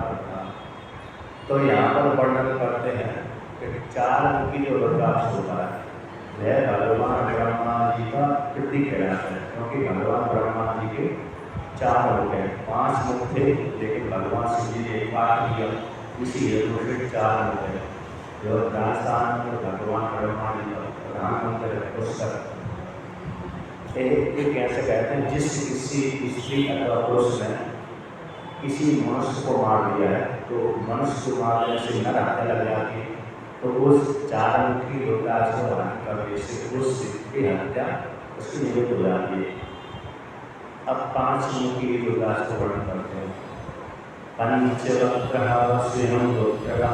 तो यहाँ पर वर्णन करते हैं कि चार मुखी जो रुद्राक्ष होता है वह भगवान ब्रह्मा जी का प्रतीक कहलाता है, क्योंकि भगवान ब्रह्मा जी के चार मुख हैं। 5 मुख थे लेकिन भगवान शिव जी ने एक बार किया, इसीलिए दूसरे 4 मुख हैं। जो राजस्थान में भगवान ब्रह्मा जी का प्रधानमंत्री पुस्तक एक कैसे कहते हैं, जिस किसी स्त्री अथवा पुरुष ने किसी मनुष्य को मार दिया है तो मनुष्य को मारने से नर हत्या लग जाती है, तो उस चार मुखी रुद्राक्ष को धारण करने से उस की हत्या उसकी निवृत्त हो जाती है। अब 5 मुखी रुद्राक्ष को वर्णन करते हैं। पंचवक्त्रः स्वयं रुद्रः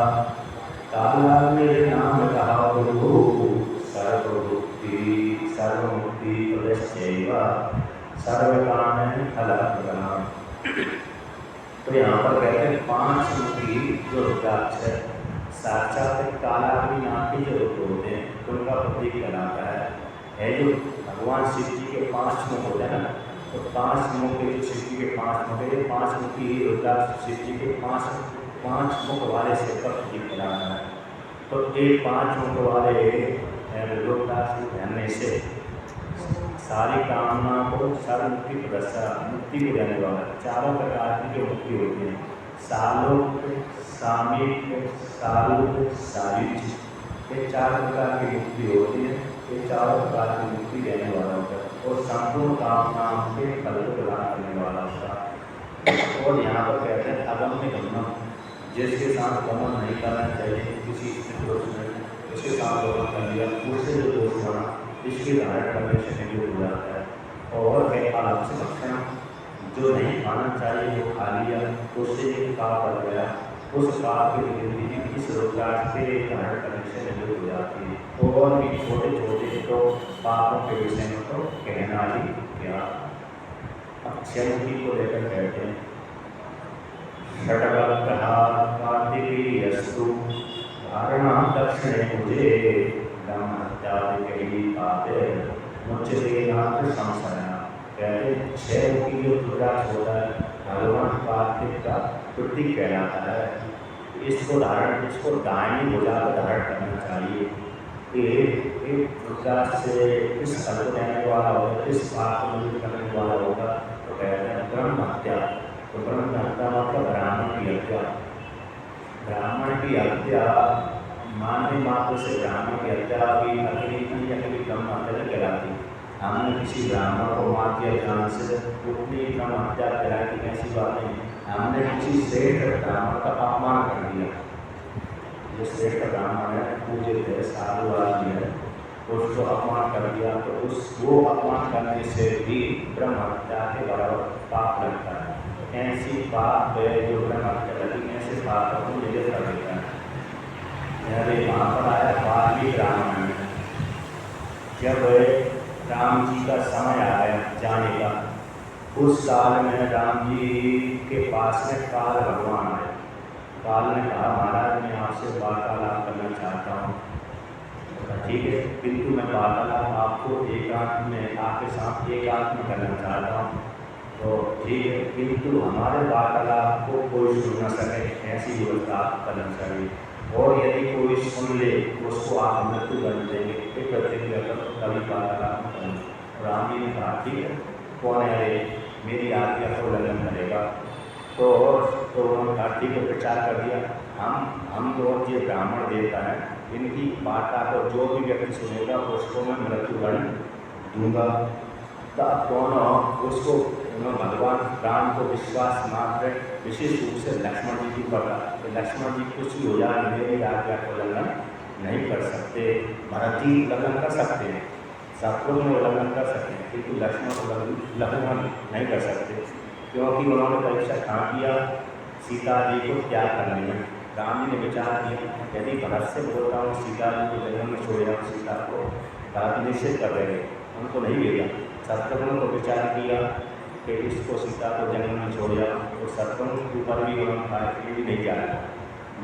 कालाग्निर्नामकः गुरुः सर्वमुक्ति प्रदश्चैव सर्वकामः फलप्रदः। तो यहाँ पर कहते हैं 5 मुखी जो रुद्राक्ष है साक्षात कालाग्निनाथ के जो रुद्र होते हैं उनका प्रतीक कहलाता है। जो भगवान शिव जी के 5 मुख होते हैं ना, तो 5 मुख के जो शिव जी के 5 मुख है, 5 मुखी रुद्राक्ष शिव जी के 5 मुख वाले शिव का प्रतीक कहलाता है। तो ये 5 मुख वाले रुद्राक्ष ध्यान से सारी कामना को सर्वमुक्ति प्रदर्शन मुक्ति को देने वाला। चारों प्रकार की जो मुक्ति होती है, सालोक, सामीप, सारूप, सायुज, ये 4 प्रकार की मुक्ति होती है। ये चारों प्रकार की मुक्ति देने वाला होता है और संपूर्ण कामनाओं के फल को प्रदान करने वाला होता है। और यहाँ पर कहते हैं अगम्य गमन, जिसके साथ गमन नहीं करना चाहिए किसी पुरुष ने, उसके साथ गमन कर लिया, उससे जो दोष बना इसकी धारण करने से निवृत्त हो जाता है। और एक अलग से लक्षण जो नहीं खाना चाहिए वो खा लिया, उससे एक पाप बढ़ गया, उस पाप की निवृत्ति इस रुद्राक्ष के धारण करने से निवृत्त हो जाती है। और भी छोटे छोटे तो पापों के विषय में तो कहना ही क्या। अक्षयमुखी को लेकर कहते हैं षड्वक्त्रः कार्तिकेयस्तु धारणा दक्षिणे मुझे ब्रह्मत्यादि पापे मुच्यते नात्र संशयः। कहते 6 मुखी जो रुद्राक्ष होता है भगवान कार्तिक का प्रतीक कहलाता है। इसको दाहिनी भुजा पर धारण करना चाहिए। ये रुद्राक्ष से किस फल को देने वाला होगा, किस पाप को दूर करने वाला होगा, तो कहते हैं ब्रह्म हत्या। तो ब्रह्म हत्या मतलब ब्राह्मण की हत्या। ब्राह्मण की हत्या मानने मात्र से ब्राह्मण की हत्या भी अकेली ब्रह्म हत्या नहीं कहलाती। हमने किसी ब्राह्मण को मार दिया जान से उतनी ब्रह्म हत्या कहलाती, ऐसी बात नहीं। हमने किसी श्रेष्ठ ब्राह्मण का अपमान कर दिया, जो श्रेष्ठ ब्राह्मण है, पूजित है, साधु आदमी है, उसको अपमान कर दिया, तो वो अपमान करने से भी ब्रह्म हत्या के बराबर पाप लगता है। ऐसी पाप है जो ब्रह्म हत्या लगी, ऐसे पाप को निजत कर देता है। वहाँ पर आया वाल्मीकि रामायण में, जब राम जी का समय आया जाने का, उस साल में राम जी के पास में काल भगवान आए। काल ने कहा महाराज मैं आपसे वार्तालाप करना चाहता हूँ। ठीक है, किंतु मैं वार्तालाप आपको एकांत में आपके साथ एकांत में करना चाहता हूँ। तो ठीक है, किंतु हमारे वार्तालाप को कोई सुन न सके ऐसी व्यवस्था आप करना चाहिए, और यदि कोई सुन ले उसको आप मृत्यु दंड देंगे। एक प्रतिक्रिया कभी वार्तालाप करें। राम जी ने कहा ठीक है, कौन है मेरी आज्ञा को उल्लंघन करेगा। तो उन्होंने कहा ठीक है, प्रचार कर दिया। हम तो ये ब्राह्मण देवता है, इनकी वार्ता को जो भी व्यक्ति सुनेगा उसको मैं मृत्युदंड दूंगा। तब दोनों उसको भगवान राम को विश्वास मात्र विशेष रूप से लक्ष्मण जी की पड़ा कि लक्ष्मण जी कुछ भी हो जाए मेरी आज्ञा को उल्लंघन नहीं कर सकते। भरत जी उल्लंघन कर सकते हैं, शत्रुघ्न में उल्लंघन कर सकते हैं, किंतु लक्ष्मण उल्लंघन नहीं कर सकते, क्योंकि उन्होंने परीक्षा कहाँ किया, सीता जी को त्याग करने में। राम जी ने विचार किया यदि भरत से बोलता हूँ सीता जी को जंगल में छोड़ जाऊँ, सीता को भरत निषेध कर देंगे, उनको नहीं भेजा। शत्रुघ्न को विचार किया कि इसको सीता को जंगल में छोड़ जाओ, तो शत्रुघ्न के ऊपर भी उन्होंने कहा कि भी नहीं जाएगा।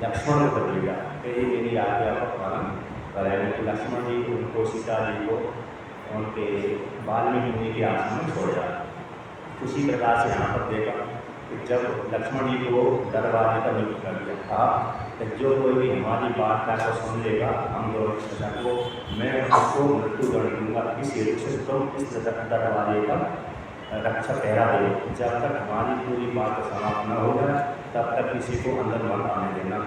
लक्ष्मण को भेजा कि ये मेरी आज्ञा का पालन करेंगे, तो लक्ष्मण जी उनको सीता जी को उनके वाल्मीकि मुनि के आश्रम में छोड़ जाए। उसी प्रकार से यहाँ पर देखा कि जब लक्ष्मण जी को दरबार का नियुक्त कर दिया था कि जो कोई भी हमारी वार्ता को सुन लेगा हम दोनों सजा को मैं उसको मृत्युदंड दूंगा, इस हेतु से तुम इस दरवाजे का रक्षा पहरा दो, जब तक हमारी पूरी बात समाप्त न हो जाए तब तक किसी को अंदर मत आने देना।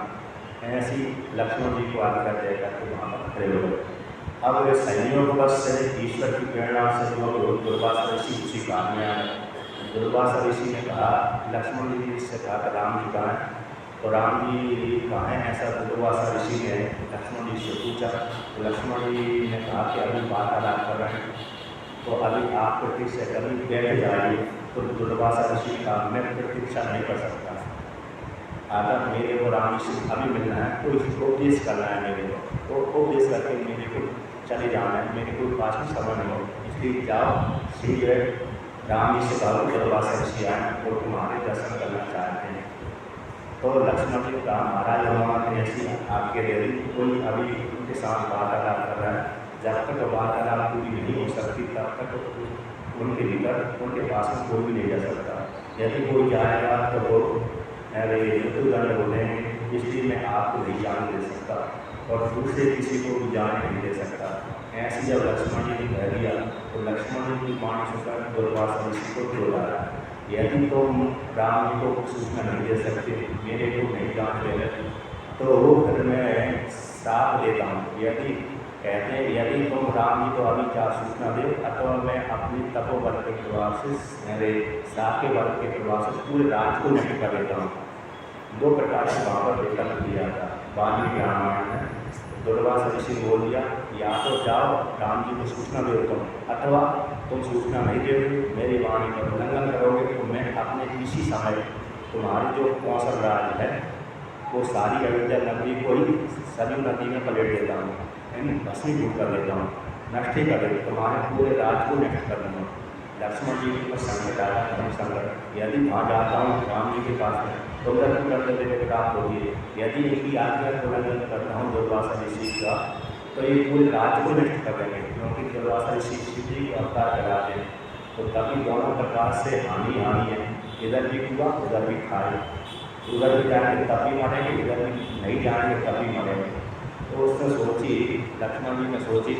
ऐसी लक्ष्मण जी को आज्ञा देकर के वहाँ पर खड़े हो गए। अब वे संयोगवश से ईश्वर की प्रेरणा से जो दुर्वासा ऋषि उसी काम में आए। दुर्वासा ऋषि ने कहा, लक्ष्मण जी से कहा कि राम जी कहाँ हैं, तो राम जी कहाँ हैं, ऐसा दुर्वासा ऋषि ने लक्ष्मण जी से पूछा। तो लक्ष्मण जी ने कहा कि अभी वार्तालाप कर रहे हैं, तो अभी आप प्रतीक्षा कभी बैठ जाइए। तो दुर्वासा ऋषि का मैं प्रतीक्षा नहीं कर सकता, अगर मेरे को राम जी से अभी मिलना है तो इसको उपदेश करना है मेरे को, तो उपदेश करके मेरे को चले जाना है, मेरे को पास में समय नहीं हो, इसलिए जाओ शीघ्र राम जी से कहो दुर्वासा ऋषि आए वो तुम्हारे दर्शन करना चाहते हैं। तो लक्ष्मण जी का महाराज भगवान ने ऐसी आज्ञा दे दी, कोई अभी उनके साथ वार्तालाप कर रहा है, जब तक वार्तालाप पूरी नहीं हो सकती तब तक उनके भीतर उनके पास में कोई भी नहीं जा सकता। यदि कोई जाएगा तो वो अरे मृत्युदंड बोलेंगे, इसलिए मैं आपको नहीं जाने दे सकता और दूसरे किसी को भी जाने नहीं दे सकता। ऐसी जब लक्ष्मण जी ने कह दिया तो लक्ष्मण जी की वाणी सुनकर दुर्वासा ऋषि को क्रोध आया, यदि तुम राम जी को सूचना नहीं दे सकते, मेरे को नहीं जाने दे रहे, तो फिर मैं श्राप देता हूँ। यदि कहते हैं यदि तुम राम जी को अभी क्या सूचना दे अथवा मैं अपनी तपोबल के प्रभाव से मेरे श्राप के बल के प्रभाव से पूरे राज्य को नष्ट कर देता हूँ। दो प्रकार से वहाँ पर विकल्प दिया था वाल्मीकि रामायण में। दुर्वासा ऋषि ने बोल दिया या तो जाओ राम जी को सूचना दे तुम, अथवा तुम सूचना नहीं दोगे मेरी वाणी का उल्लंघन करोगे तो मैं अपने इसी समय तुम्हारी जो कौशल राज्य है वो सारी अयोध्या नगरी को ही सरयू नदी में पलट देता हूँ, यानी भस्मीभूत कर देता हूँ, नष्ट ही कर देता, तुम्हारे पूरे राज्य को नष्ट कर दूँगा। लक्ष्मण जी के पास संकट आया, हम संकट यदि वहाँ जाता हूँ राम जी के पास में तो मृत्यु करते हुए प्राप्त होगी, यदि इनकी आज्ञा को उल्लंघन करता हूँ दुर्वासा ऋषि का तो ये पूरे राज्य को नष्ट कर देंगे, क्योंकि दुर्वासा ऋषि शिव जी को अवतार कराते हैं। तो तभी दोनों प्रकार से हानि है, इधर भी हुआ उधर भी खाए, उधर भी जाएंगे तब भी मरेंगे, इधर भी नहीं जाएंगे तब भी मरेंगे। तो उसने सोची, लक्ष्मण जी ने सोची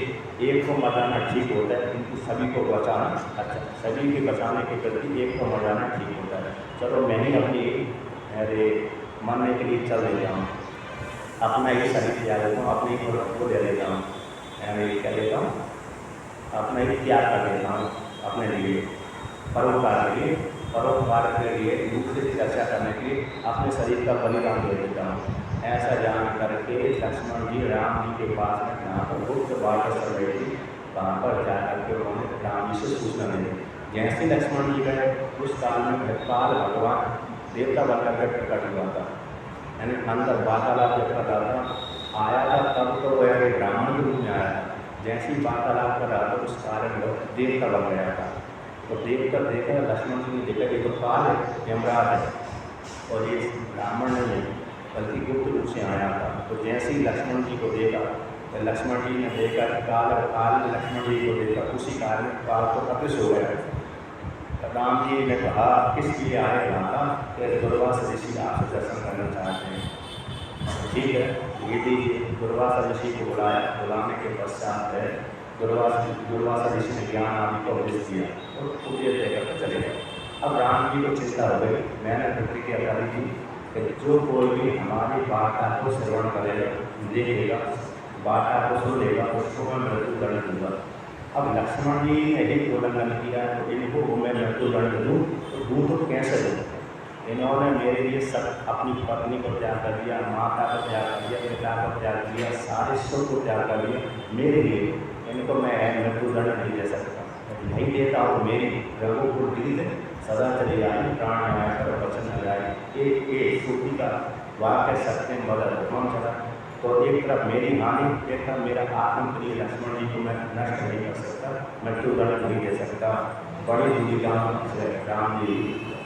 एक को मरना ठीक होता है किंतु सभी को बचाना अच्छा, सभी के बचाने के प्रति एक को मरना ठीक होता है। चलो मैं ही अपनी अरे मरने के लिए चल देता हूँ, अपना ही शरीर त्याग देता हूँ, अपने ही को दे देता हूँ, क्या देता हूँ, अपना ही त्याग कर देता हूँ अपने लिए परोपकार के लिए, परोपकार के लिए दूसरे की रक्षा करने के लिए अपने शरीर का बलिदान दे देता हूँ। ऐसा जान करके लक्ष्मण जी राम जी के पास में जहाँ पर गुप्त वार्ता चल रही थी वहाँ पर जा करके उन्होंने राम जी से सूचना दे दी। जैसे लक्ष्मण जी गए उस काल में काल भगवान देवता बनकर के प्रकट हुआ था, यानी अंदर वार्तालाप जब कर रहा था आया था तब तो वह ब्राह्मण के रूप में आया था। जैसे ही वार्तालाप कर रहा था उस कारण वो देवता बन गया था। तो देवता देखा लक्ष्मण जी ने देखा कि तो काल है, यमराज है और ये ब्राह्मण नहीं है बल्कि गुप्त रूप से आया था। तो जैसे ही लक्ष्मण जी को देखा तो लक्ष्मण जी ने देखा काल ने लक्ष्मण जी को देखा, उसी काल में काल को अदृश्य हो गया। राम जी ने कहा किस लिए आए माता, कि दुर्वासा ऋषि आपसे दर्शन करना चाहते हैं। ठीक है ये दीजिए। दुर्वासा ऋषि को बुलाया, बुलाने के पश्चात है दुर्वासा ऋषि ने ज्ञान आदि को उपदेश दिया और उपदेश देकर चले गए। अब राम जी को चिंता हो गई, मैंने प्रतिक्रिया करी थी कि जो कोई भी हमारी वार्ता को श्रवण करेगा, देखेगा, बाटा को सुन लेगा उसको मैं मृत्युदंड दूंगा। अब लक्ष्मण जी ने एक उल्लंघन किया तो इनको मैं मृत्युदंड दूँ तो दूँ तो कैसे दूँ? इन्होंने मेरे लिए सब अपनी पत्नी को त्याग कर दिया, माता को त्याग कर दिया, पिता को त्याग दिया, सारे सुख को त्याग कर दिया मेरे लिए। इनको मैं मृत्युदंड नहीं दे सकता, नहीं देता हूँ। मेरी रघुकुल गीत सदा चली आई, प्राण आया कर वचन आए। एक सूफी का वाक्य सत्यम बद धर्मम चला। तो एक तरफ मेरी हानि, एक तरफ मेरा आत्मप्रिय लक्ष्मण जी को मैं नष्ट नहीं कर सकता, मृत्युदंड नहीं दे सकता। बड़ी दुविधा से राम जी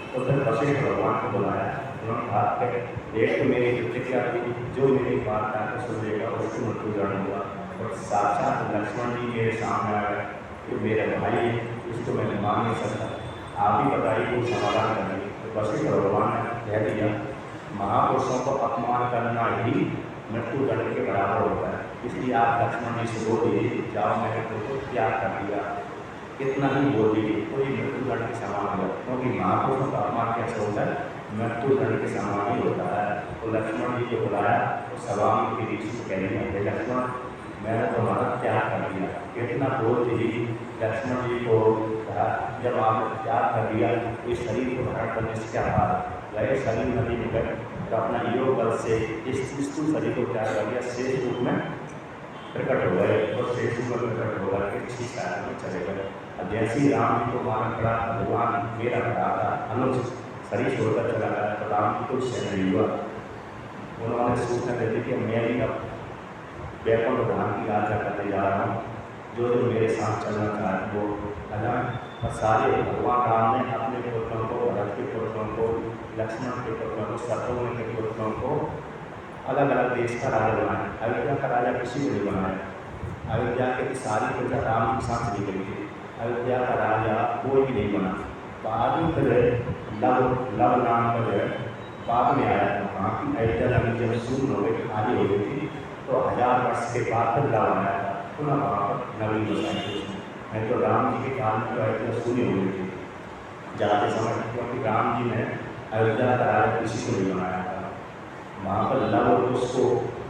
तो फिर वशिष्ठ भगवान को बुलाया। उन्होंने कहा कि एक तो मेरी प्रतिक्रिया थी, जो मेरी बात आकर सुन लेगा उसको मृत्युदंड हुआ। और साक्षात लक्ष्मण जी मेरे सामने आए कि मेरे भाई इसको मैं मान नहीं सकता, आप ही बताइए कोई समाधान करेंगे। तो वशिष्ठ भगवान ने कह दिया, महापुरुषों को अपमान करना ही मृत्युदंड के बराबर होता है, इसलिए आप लक्ष्मण जी से बोल दीजिए जाओ, मैंने तुमको त्याग कर दिया। कितना ही बोल दीजिए तो ये मृत्युदंड के समान होगा, क्योंकि महापुरुषों का अपमान कैसे होता है? मृत्युदंड के समान ही होता है। तो लक्ष्मण जी को बुलाया तो सभा के ऋषि को कह दिया, लक्ष्मण मैंने तुम्हारा त्याग कर दिया। कितना बोल दीजिए लक्ष्मण जी को कहा, जब आपने त्याग कर दिया तो इस शरीर को धारण करने से क्या बात? गए शरीर नदी में गए तो अपना योग बल से इस स्थूल शरीर को त्याग कर दिया, शेष रूप में प्रकट हो गए और शेष रूप में प्रकट हो गए कि ठीक में चले गए। अब जैसे ही राम जी को मारना पड़ा, भगवान मेरा भरा था अनुज शरीर छोड़कर चला गया तो राम जी को सहन नहीं हुआ। उन्होंने सूचना दे दी कि मैं ही अब वैकुंठ धाम की यात्रा करने जा रहा हूँ, जो जो मेरे साथ चलना चाहे वो अजान। और सारे भगवान राम ने अपने पुत्रों को, भरत के पुत्रों को, लक्ष्मण के पुत्रों को, शत्रुघ्न के पुत्रों को अलग अलग देश का राजा बनाया। अयोध्या का राजा किसी को नहीं बनाया। अयोध्या के सारी प्रजा राम के साथ चली गई थी, अयोध्या का राजा कोई भी नहीं बना। बाद में फिर लव नाम का जो है बाद में आया, वहाँ की अयोध्या नगरी जब शून्य हो गई, खाली हो गई थी, तो 1000 वर्ष के बाद फिर लव आया था, पुनः वहाँ पर नगरी बसाई थी। नहीं तो राम जी के काल में तो अयोध्या शून्य हो गई थी जाते समय, क्योंकि राम जी ने अयोध्या का राजा किसी को नहीं बनाया था। वहाँ पर लव उसको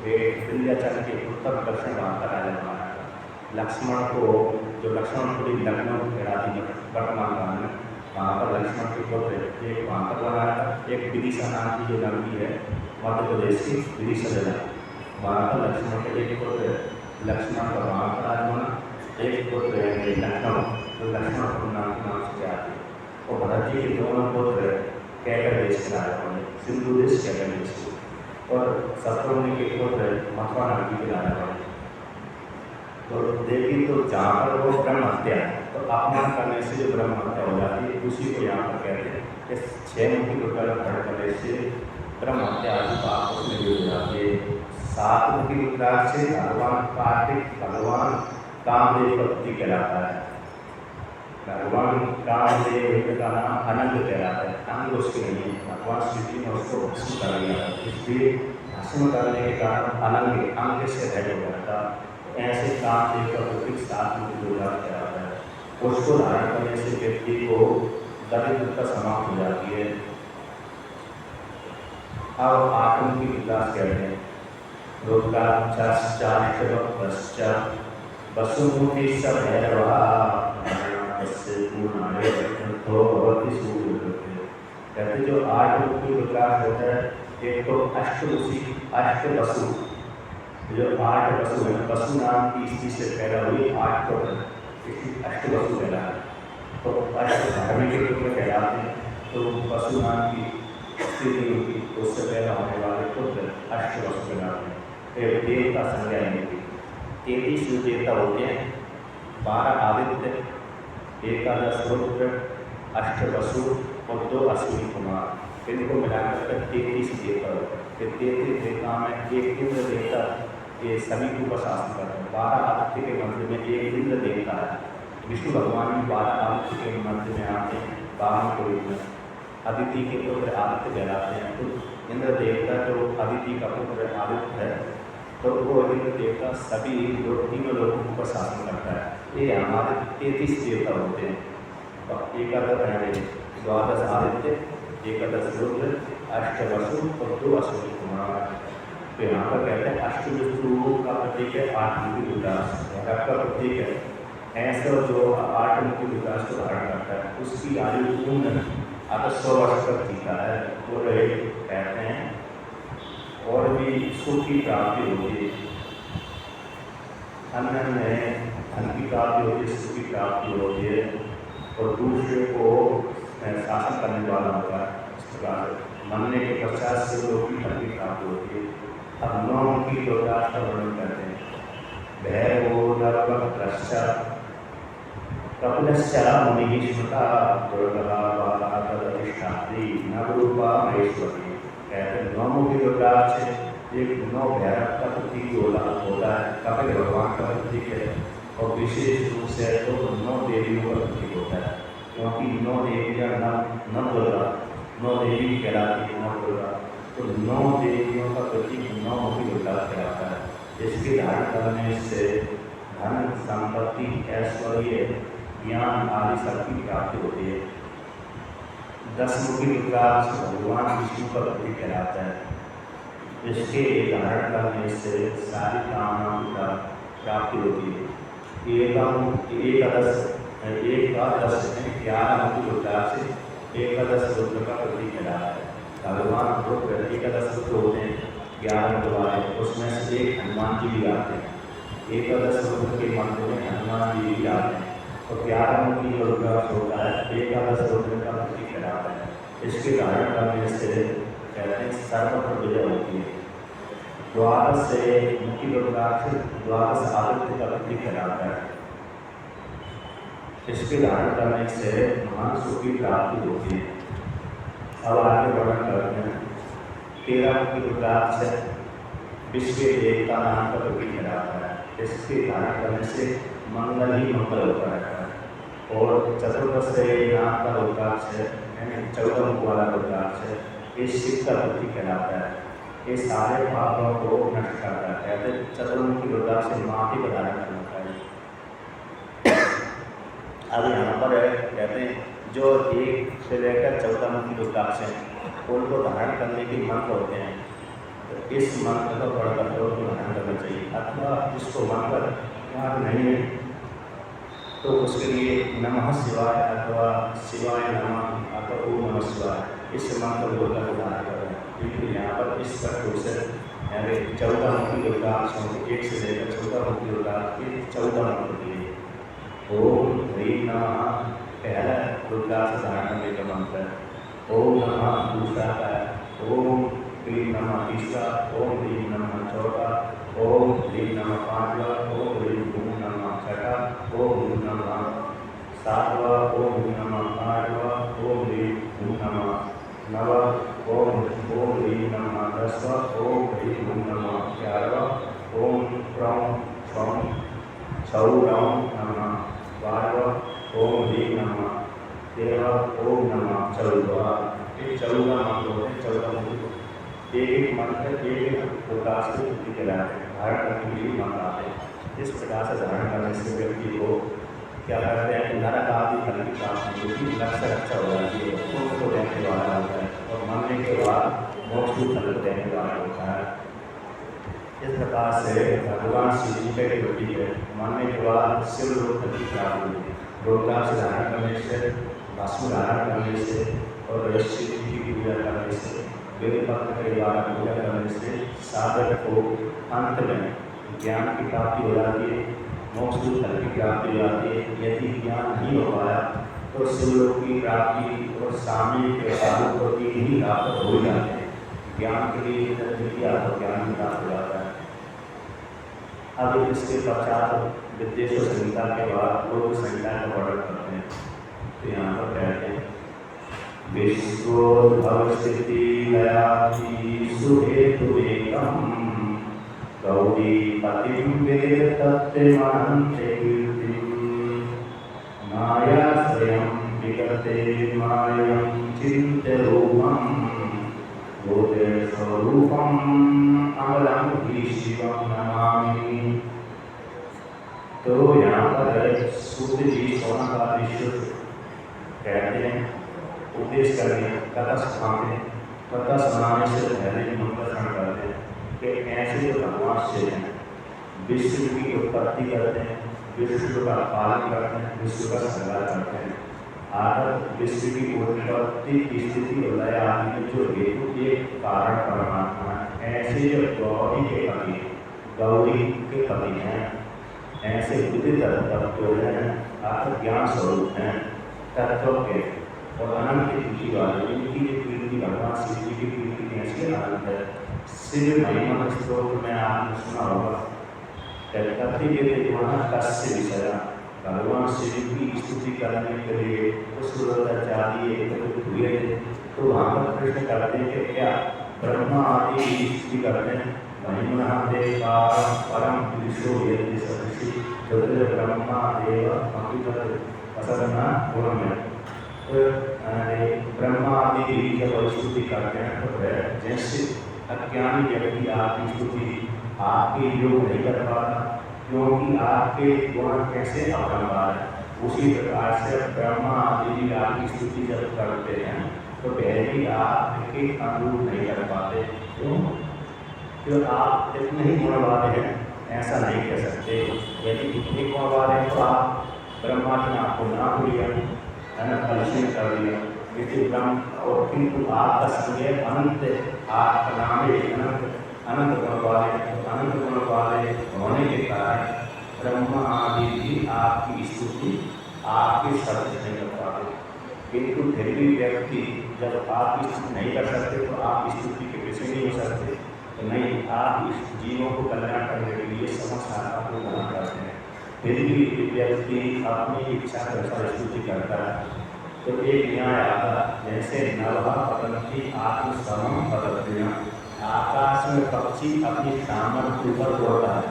विंध्याचल के उत्तर दक्षिण भाग का राजा बनाया था। लक्ष्मण को जो लक्ष्मणपुरी लखनऊ कहलाती है वर्तमान काल में, वहाँ पर लक्ष्मण के पुत्र एक वहाँ पर बनाया था। एक विदिशा नाम की जो नगरी है मध्य प्रदेश की विदिशा जिला, वहाँ पर लक्ष्मण के एक पुत्र लक्ष्मण का वहाँ पर राज बना, एक पुत्र है लखनऊ जो लक्ष्मणपुर नाम से आती है। और भरत जी के दोनों पुत्र कैकर देश के राजा बने, सिंधु देश कैकर देश के, और शत्रुघ्न के पुत्र मथुरा नगरी के राजा बने। तो देखिए तो जहाँ पर वो ब्रह्म हत्या तो अपमान करने से जो ब्रह्म हत्या हो जाती है उसी को यहाँ पर कहते हैं कि 6 मुखी को ग्रहण करने से ब्रह्म हत्या आदि पाप उसमें भी हो जाती है। 7 मुखी रुद्राक्ष से भगवान कार्तिक भगवान कामदेव का पति कहलाता है। भगवान कामदेव का नाम अनंत कहलाता है, अंग उसके नहीं है। भगवान श्री जी ने उसको भस्म कर दिया, इसलिए भस्म करने के कारण अनंग अंग से रह हो जाता। ऐसे कामदेव का प्रतीक 7 मुखी रुद्राक्ष कहलाता है। उसको धारण करने से व्यक्ति को दरिद्रता समाप्त हो जाती है। अब 8 मुखी रुद्राक्ष कहते हैं, रुद्राक्षश्चाष्टवक्त्रश्च वसुमुखी स भैरवः पूर्णाय तो भगवती सूर्य। कहते जो 8 मुखी रुद्राक्ष होता है, एक तो अष्टमुखी अष्टवसु, जो 8 वसु है, वसु नाम की स्त्री से पैदा हुई 8 पुत्र, इसलिए अष्टवसु कहलाते हैं। तो अष्टधार्मिक के पुत्र कहलाते हैं। तो वसु नाम की स्त्री होगी, उससे पैदा होने वाले पुत्र अष्टवसु कहलाते हैं। एक देवता संज्ञा नहीं, 33 देवता होते हैं, 12 आदित्य, 11 रुद्र, 8 वसु और 2 अश्विनी कुमार, इनको मिलाकर 33 देवता होते हैं। 33 देवता में एक इंद्र देवता ये सभी को प्रशासन करते हैं। 12 आदित्य के मंत्र में एक इंद्र देवता है। विष्णु भगवान भी 12 आदित्य के मंत्र में आते हैं, 12 के रूप में। अदिति के पुत्र आदित्य कहलाते हैं। तो इंद्र देवता जो अदिति का पुत्र आदित्य है, तो वो इंद्र देवता सभी तीनों लोगों को प्रशासन करता है। ये हमारे 33 देवता होते हैं। और 12 आदित्य, 11 रुद्र, 8 वसु और 2 अश्विनी कुमार। तो यहाँ पर कहते हैं अष्टविष्णु का प्रतीक है आठमुखी रुद्राक्ष, भैरव का प्रतीक है ऐसा जो आठमुखी रुद्राक्ष को धारण करता है उसकी आयु पूर्ण अगर 100 वर्ष तक जीता है। वो रहे कहते हैं और भी सुख की प्राप्ति होती है, अन्न में धन की प्राप्ति होती है, सुख की प्राप्ति होती है और दूसरे को शासन करने वाला होता है। इस प्रकार मरने के पश्चात से लोग की धन की प्राप्ति होती है। अब 9 की रुद्राक्ष का वर्णन करते हैं। भैरवो नरवक्त्रश्च कपिलश्च मुनिः स्मृता दुर्लभा बाला तदधिष्ठात्री नवरूपा महेश्वरी। कहते हैं 9 मुखी रुद्राक्ष एक 9 भैरव का प्रतीक होता है, कपिल भगवान का प्रतीक है और विशेष रूप से तो 9 देवियों का प्रतीक होता है, क्योंकि 9 देवियाँ नवदुर्गा 9 देवी कहलाती है। नवदुर्गा तो 9 देवियों का प्रतीक 9 मुखी रुद्राक्ष कहलाता है। इसके धारण करने से धन संपत्ति ऐश्वर्य ज्ञान आदि सबकी प्राप्ति होती है। 10 मुखी रुद्राक्ष भगवान विष्णु का प्रतीक कहलाता है। इसके धारण करने से सारी कामनाओं की प्राप्ति होती है। एकादश 11 मुखी रुद्राक्ष से एकादश रुद्र का प्रतीक कहलाता है। भगवान रुद्र एकादश रुद्र होते हैं 11 द्वारे, उसमें से एक हनुमान जी भी आते हैं। एकादश रुद्र के मंत्र में हनुमान जी भी आते हैं तो 11 मुखी रुद्राक्ष होता है, एकादश रुद्र का प्रतीक कहलाता है। इसके धारण करने से कहते हैं सर्वत्र विजय होती है। 12 मुखी रुद्राक्ष 12 आदित्य का प्रतीक कहलाता है। इसके धारण करने से महान सुख की प्राप्ति होती है। अब आगे वर्णन करते हैं। 13 मुखी रुद्राक्ष विश्व के देवता नाम का प्रतीक कहलाता है। इसके धारण करने से मंगल ही मंगल होता रहता है। और चतुर्दश नाम का रुद्राक्ष है, 14 मुख वाला रुद्राक्ष है, ये शिव का प्रतीक कहलाता है। ये सारे पापों को नष्ट करता है। कहते हैं चतुर्मुखी रुद्राक्ष से माटी का धारण करना चाहिए। अब यहाँ पर कहते हैं जो 1 से लेकर 14 मुखी रुद्राक्ष हैं उनको धारण करने के मंत्र होते हैं, तो इस मंत्र को पढ़कर लोगों को धारण करना चाहिए। अथवा जिसको मंत्र याद नहीं है तो उसके लिए नमः शिवाय अथवा शिवाय नमः अथवा ओम नमः शिवाय इस मंत्र को धारण करें। क्योंकि यहाँ पर इस प्रकार से 14 मुखी रुद्राक्ष 1 से लेकर 14 मुखी रुद्राक्ष के 14 मंत्र दिए। ओम ह्रीं नमः पहला रुद्राक्ष धारण करने का मंत्र है। ओम नमः दूसरा है, ओम ह्रीं नमः तीसरा, ओम ह्रीं नमः चौथा, ओम ह्रीं नमः पांचवा, ओम ह्रीं नमः छठा, ओम ह्रीं नमः सातवा, ओम ह्रीं नमः आठवा, ओम ह्रीं नमः नवा, ओम ह्रीं नमः दसवा, ओम ह्रीं नमः 11वां, ओम ह्रौं छौं छौं नमः 12वां, ओम ह्रीं नमः 13वां, ओम नमः 14वां। ये 14 मंत्र होते हैं। 14 मंत्र एक मंत्र एक प्रकार से प्रतीक कहलाते हैं, धारण करने के लिए मंत्र आते हैं। इस प्रकार से धारण करने से व्यक्ति को क्या करते हैं कि नरक आदि फल की प्राप्ति होती है, लक्ष्य रक्षा हो जाती है, पुण्य को देने वाला होता है और मरने के बाद मोक्ष फल को देने वाला होता है। इस प्रकार से भगवान शिव जी के प्रतीक है। मरने के बाद शिव लोक की प्राप्ति होती है। रुद्राक्ष धारण करने से, भस्म धारण करने से और शिव जी की पूजा करने से, बेलपत्र के द्वारा पूजा करने से साधक को अंत में ज्ञान की प्राप्ति हो जाती है, मोक्ष फल की प्राप्ति हो जाती है। यदि ज्ञान नहीं हो पाया तो शिवलोक की प्राप्ति और सामने के साधु को ही प्राप्त हो जाते हैं। ज्ञान के लिए तो ज्ञान प्राप्त हो जाता है। अब इसके पश्चात विद्वेश्वर संहिता के बाद लोग संहिता का वर्णन करते हैं। तो यहाँ पर कहते हैं विश्वोद्भव स्थिति लयाति सुहेतुरेकम् गौरीपतिं वेद तत्त्वमनन्ते कीर्तिम् माया स्वयं विगते मायं चिन्त्यरूपम् बोधस्वरूपम् अमलं हि शिवं नमामि। तो यहाँ पर सूत जी सोनाकादीश्वर कहते हैं उपदेश करके कथा सुनाते हैं। कथा सुनाने से पहले मंत्र स्मरण करते हैं। कि ऐसे जो भगवान शिव हैं विश्व की उत्पत्ति करते हैं, विश्व का पालन करते हैं, विश्व का संहार करते हैं। आदत विश्व की उत्पत्ति की स्थिति और लय आदि में जो हेतु के कारण परमात्मा है, ऐसे जो गौरी के पति हैं, ऐसे विदित तत्व हैं, आत्मज्ञान स्वरूप हैं, तत्व के और अनंत की कीर्ति वाले, इनकी जो कीर्ति भगवान शिव जी की कीर्ति ऐसी अनंत है। शिव महिमा स्त्रोत्र में आपने सुना होगा, कथि कस्य विषय, भगवान शिव की स्तुति करने के लिए आदि एकत्रित हुए थे। तो वहाँ पर प्रश्न करते हैं कि क्या ब्रह्मा आदि की स्तुति करते हैं, महिमा देव परम पुरुषो यदि सदृशी चतुर्थ ब्रह्मा देव अमृत असरना गुण में। तो ब्रह्मा आदि की जब स्तुति करते हैं तो जैसे अज्ञानी व्यक्ति आपकी स्तुति आपके योग नहीं कर पाता, क्योंकि आपके गुण कैसे अपरंपार है। उसी प्रकार से ब्रह्मा आदि आपकी स्तुति जब करते हैं तो पहले आपके अनुरूप नहीं कर पाते, क्यों आप इतने ही गुण वाले हैं ऐसा नहीं कह सकते। यदि इतने गुण वाले हैं तो आप ब्रह्मा ने आपको ना लिया है ना, कलुषित कर दिया, लेकिन ब्रह्म और किंतु आपका संज्ञा अनंत, आपका नाम अनंत गुण वाले, अनंत गुण वाले होने के कारण ब्रह्मा आदि भी आपकी स्तुति आपके शब्द नहीं कर पाते। किंतु फिर भी व्यक्ति जब आप स्तुति नहीं कर सकते तो आप स्तुति के विषय नहीं हो सकते, तो नहीं आप इस जीवों को कल्याण करने के लिए समस्या को ग्रहण करते हैं। फिर भी व्यक्ति अपनी इच्छा के अनुसार स्तुति करता है। तो एक न्याय आता, जैसे नवा पतंती आत्मसमम पतंतियाँ, आकाश में पक्षी अपनी सामर्थ्य ऊपर उड़ता है।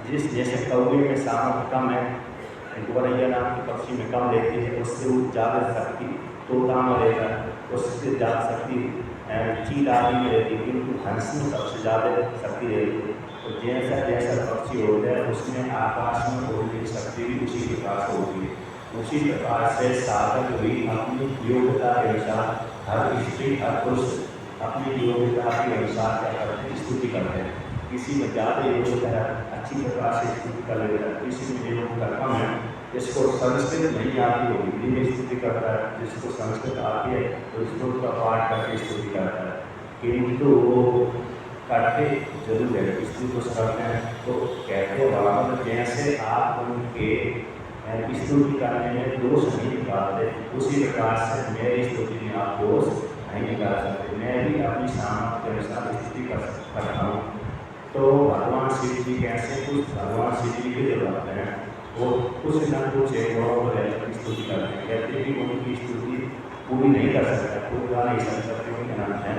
जिस जैसे कौवे में सामर्थ्य कम है, गोरैया नाम की पक्षी में कम लेती है, उससे ज़्यादा शक्ति तोता में रहता है, उससे ज़्यादा शक्ति चील आदि में रहती है, किंतु हंस में सबसे ज़्यादा शक्ति रहती है। तो जैसा जैसा पक्षी होता है उसमें आकाश में उड़ने की शक्ति भी उसी प्रकार से होती है। उसी प्रकार से साधक भी अपनी योग्यता के अनुसार, हर स्त्री हर पुरुष अपनी योग्यता के अनुसार क्या करते हैं, स्तुति करते हैं। किसी में ज़्यादा योग्यता है, अच्छी प्रकार से स्तुति कर लेता है, किसी में योग्यता कम है, जिसको संस्कृत नहीं आती हो हिंदी में स्तुति करता है, जिसको संस्कृत आती है तो श्लोक का पाठ करके स्तुति करता है। किंतु वो करते जरूर है, स्तुति को करते हैं। तो कहते भगवान जैसे आप उनके स्तुति करने में दोष नहीं निकालते, उसी प्रकार से मेरी स्तुति में आप दोष नहीं निकाल सकते। मैं भी अपनी सामर्थ्य के अनुसार स्तुति करता हूँ। तो भगवान शिव जी कैसे, कुछ भगवान शिव जी के जो भक्त हैं वो कुछ न कुछ गुणों को लेकर स्तुति करते हैं। कहते कि उनकी स्तुति पूरी नहीं कर सकता, पूरी गा नहीं सकता, क्योंकि अनंत है।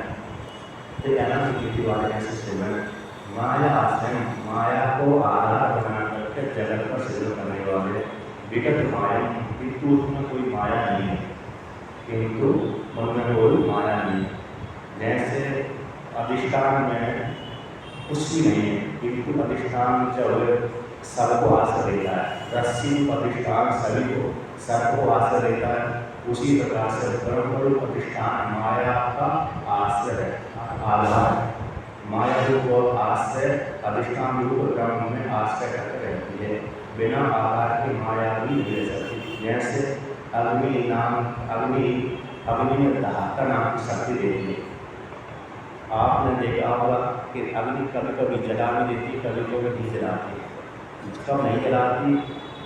तो अनंत कीर्ति वाले ऐसे शिव हैं। माया आश्रय, माया को आधार बना करके जगत पर सिद्ध करने वाले विगत माया, किंतु उसमें कोई माया नहीं है, किंतु उनमें कोई माया नहीं है। जैसे अधिष्ठान में कुछ भी नहीं है, किंतु अधिष्ठान जब सबको आश्रय देता है, रस्सी अधिष्ठान सभी को सबको आश्रय देता है, उसी प्रकार से ब्रह्म अधिष्ठान माया का आश्रय है, आधार। माया रूप आश्रय अधिष्ठान रूप ब्रह्म में आश्रय करके रहती है। बिना आधार के माया भी नहीं रह सकती। जैसे अग्नि में दहाका नाम की शक्ति देती है। आपने देखा होगा कि अग्नि कभी कभी जला भी देती है, कभी कभी नहीं जलाती। कब नहीं जलाती,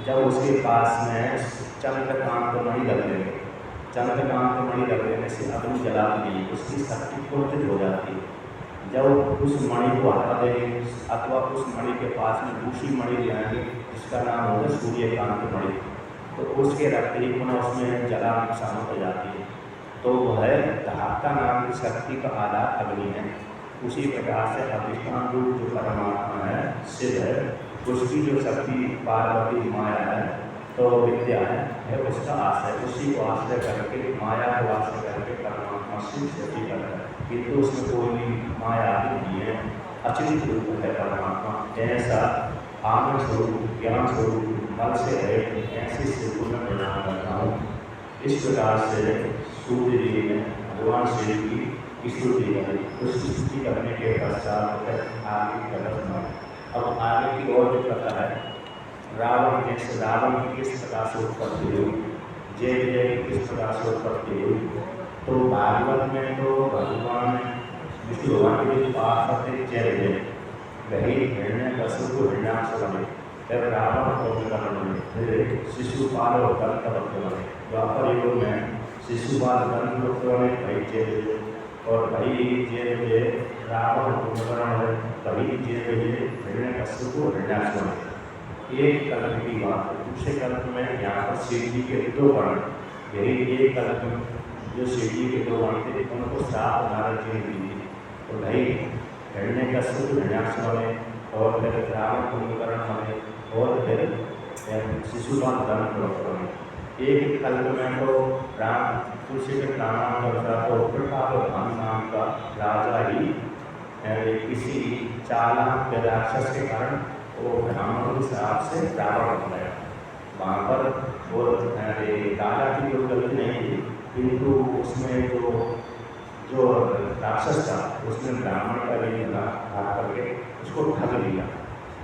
जब उसके पास में चंद्रकांत मणि लग रहे, चंद्रकांत मणि लग रहने से अग्नि जलाती नहीं, उसकी शक्ति कुंठित हो जाती है। जब उस मणि को हटा देंगे अथवा उस मणि के पास में दूसरी मणि ले आएंगे जिसका नाम होगा सूर्यकांत मणि, तो उसके रखते ही पुनः उसमें जला नुकसान हो जाती है। तो वह धाका नाम की शक्ति का आधार अग्नि है। उसी प्रकार से अधिष्ठान रूप जो परमात्मा है, शिव है, उसकी जो शक्ति पार्वती माया है, तो विद्या है उसका आश्रय, उसी को आश्रय करके माया को आश्रय करके परमात्मा शिव सृष्टि करता है। किंतु उसमें कोई माया नहीं है, अचिंत रूप है परमात्मा। ऐसा आनंद स्वरूप, ज्ञान स्वरूप, बल से है, ऐसे शिव को मैं प्रणाम करता हूँ। इस प्रकार से सूर्य जी ने भगवान शिव की स्तुति करी। उस स्तुति करने के पश्चात फिर आगे की तरफ बढ़े। अब आगे की ओर जो कथा है, रावण की किस प्रकार से उत्पत्ति हुई, जय विजय की किस प्रकार से उत्पत्ति हुई। तो भागवत में तो भगवान विष्णु भगवान के पास थे जय विजय, वही हिरण्यकशिपु को हिरण्याक्ष बने, फिर रावण को विकर्ण बने, फिर शिशुपाल और दंतवक्र बने। द्वापर युग में शिशुपाल दंतवक्र बने, भाई जय विजय, और भाई जय विजय रावण को विकर्ण बने, भाई जय विजय हिरण्यकशिपु को हिरण्याक्ष बने। एक कल्प की बात है। दूसरे कल्प में यहाँ पर शिव जी के दो वर्ण, यही एक कल्प में जो शिव जी के दो वर्ण थे उनको श्राप नारद जी ने दी थी। तो भाई हिरण्यकशिपु हिरण्याक्ष बने, और फिर रावण कुंभकर्ण बने, और फिर शिशुपाल दंतवक्र बने। एक कल्प में तो राम तुलसी के प्राणांतर तो प्रतापधाम नाम का राजा ही किसी चालाक राक्षस के कारण वो ब्राह्मण के श्राप से रावण बन गया। वहाँ पर वो राजा की कोई गलती नहीं थी, किंतु उसमें जो राक्षस था उसने ब्राह्मण का भी हाथ करके उसको ठग लिया,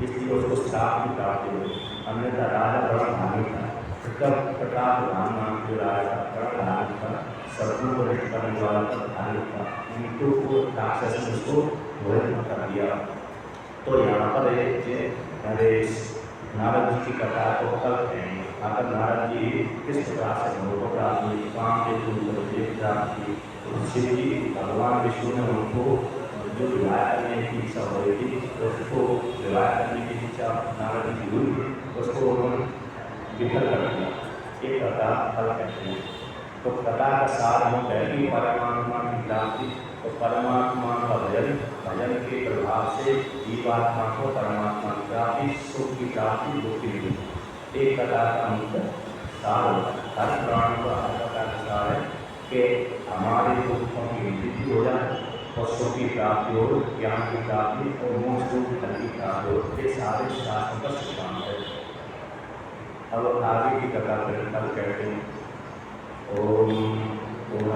इसलिए उसको श्राप भी प्राप्त हुई। अन्यथा राजा बड़ा धार्मिक था, प्रतापधाम नाम के राजा बड़ा धार्मिक था, शत्रुओं को नष्ट करने वाला धार्मिक था, किंतु वो राक्षस ने उसको वह कर दिया। तो यहाँ पर नारद जी की कथा को कल कहेंगे। अगर नारद जी किस प्रकार से उनको प्राप्त हुई, काम के रूप प्राप्त की, तो शिव जी भगवान विष्णु ने उनको जो विवाह करने की इच्छा हो रही थी, उसको विवाह करने की इच्छा नारद जी हुई, उसको उन्होंने विफल कर दिया। एक कथा कल कहते हैं। तो कथा का सार हम पहली परमात्मा की प्राप्ति, तो परमात्मा का भजन के प्रभाव से जीवात्मा को परमात्मा की प्राप्ति, सुख की प्राप्ति, दुख की निवृत्ति। एक कथा का मुख्य सार होता है। हर प्राण का हर कथा का सार है कि हमारे दुखों की निवृत्ति हो जाए और सुख की प्राप्ति हो, ज्ञान की प्राप्ति और मोक्ष रूप फल की प्राप्ति हो। ये सारे शास्त्र का सिद्धांत है। अब आगे की कथा फिर कल कहते हैं। ओम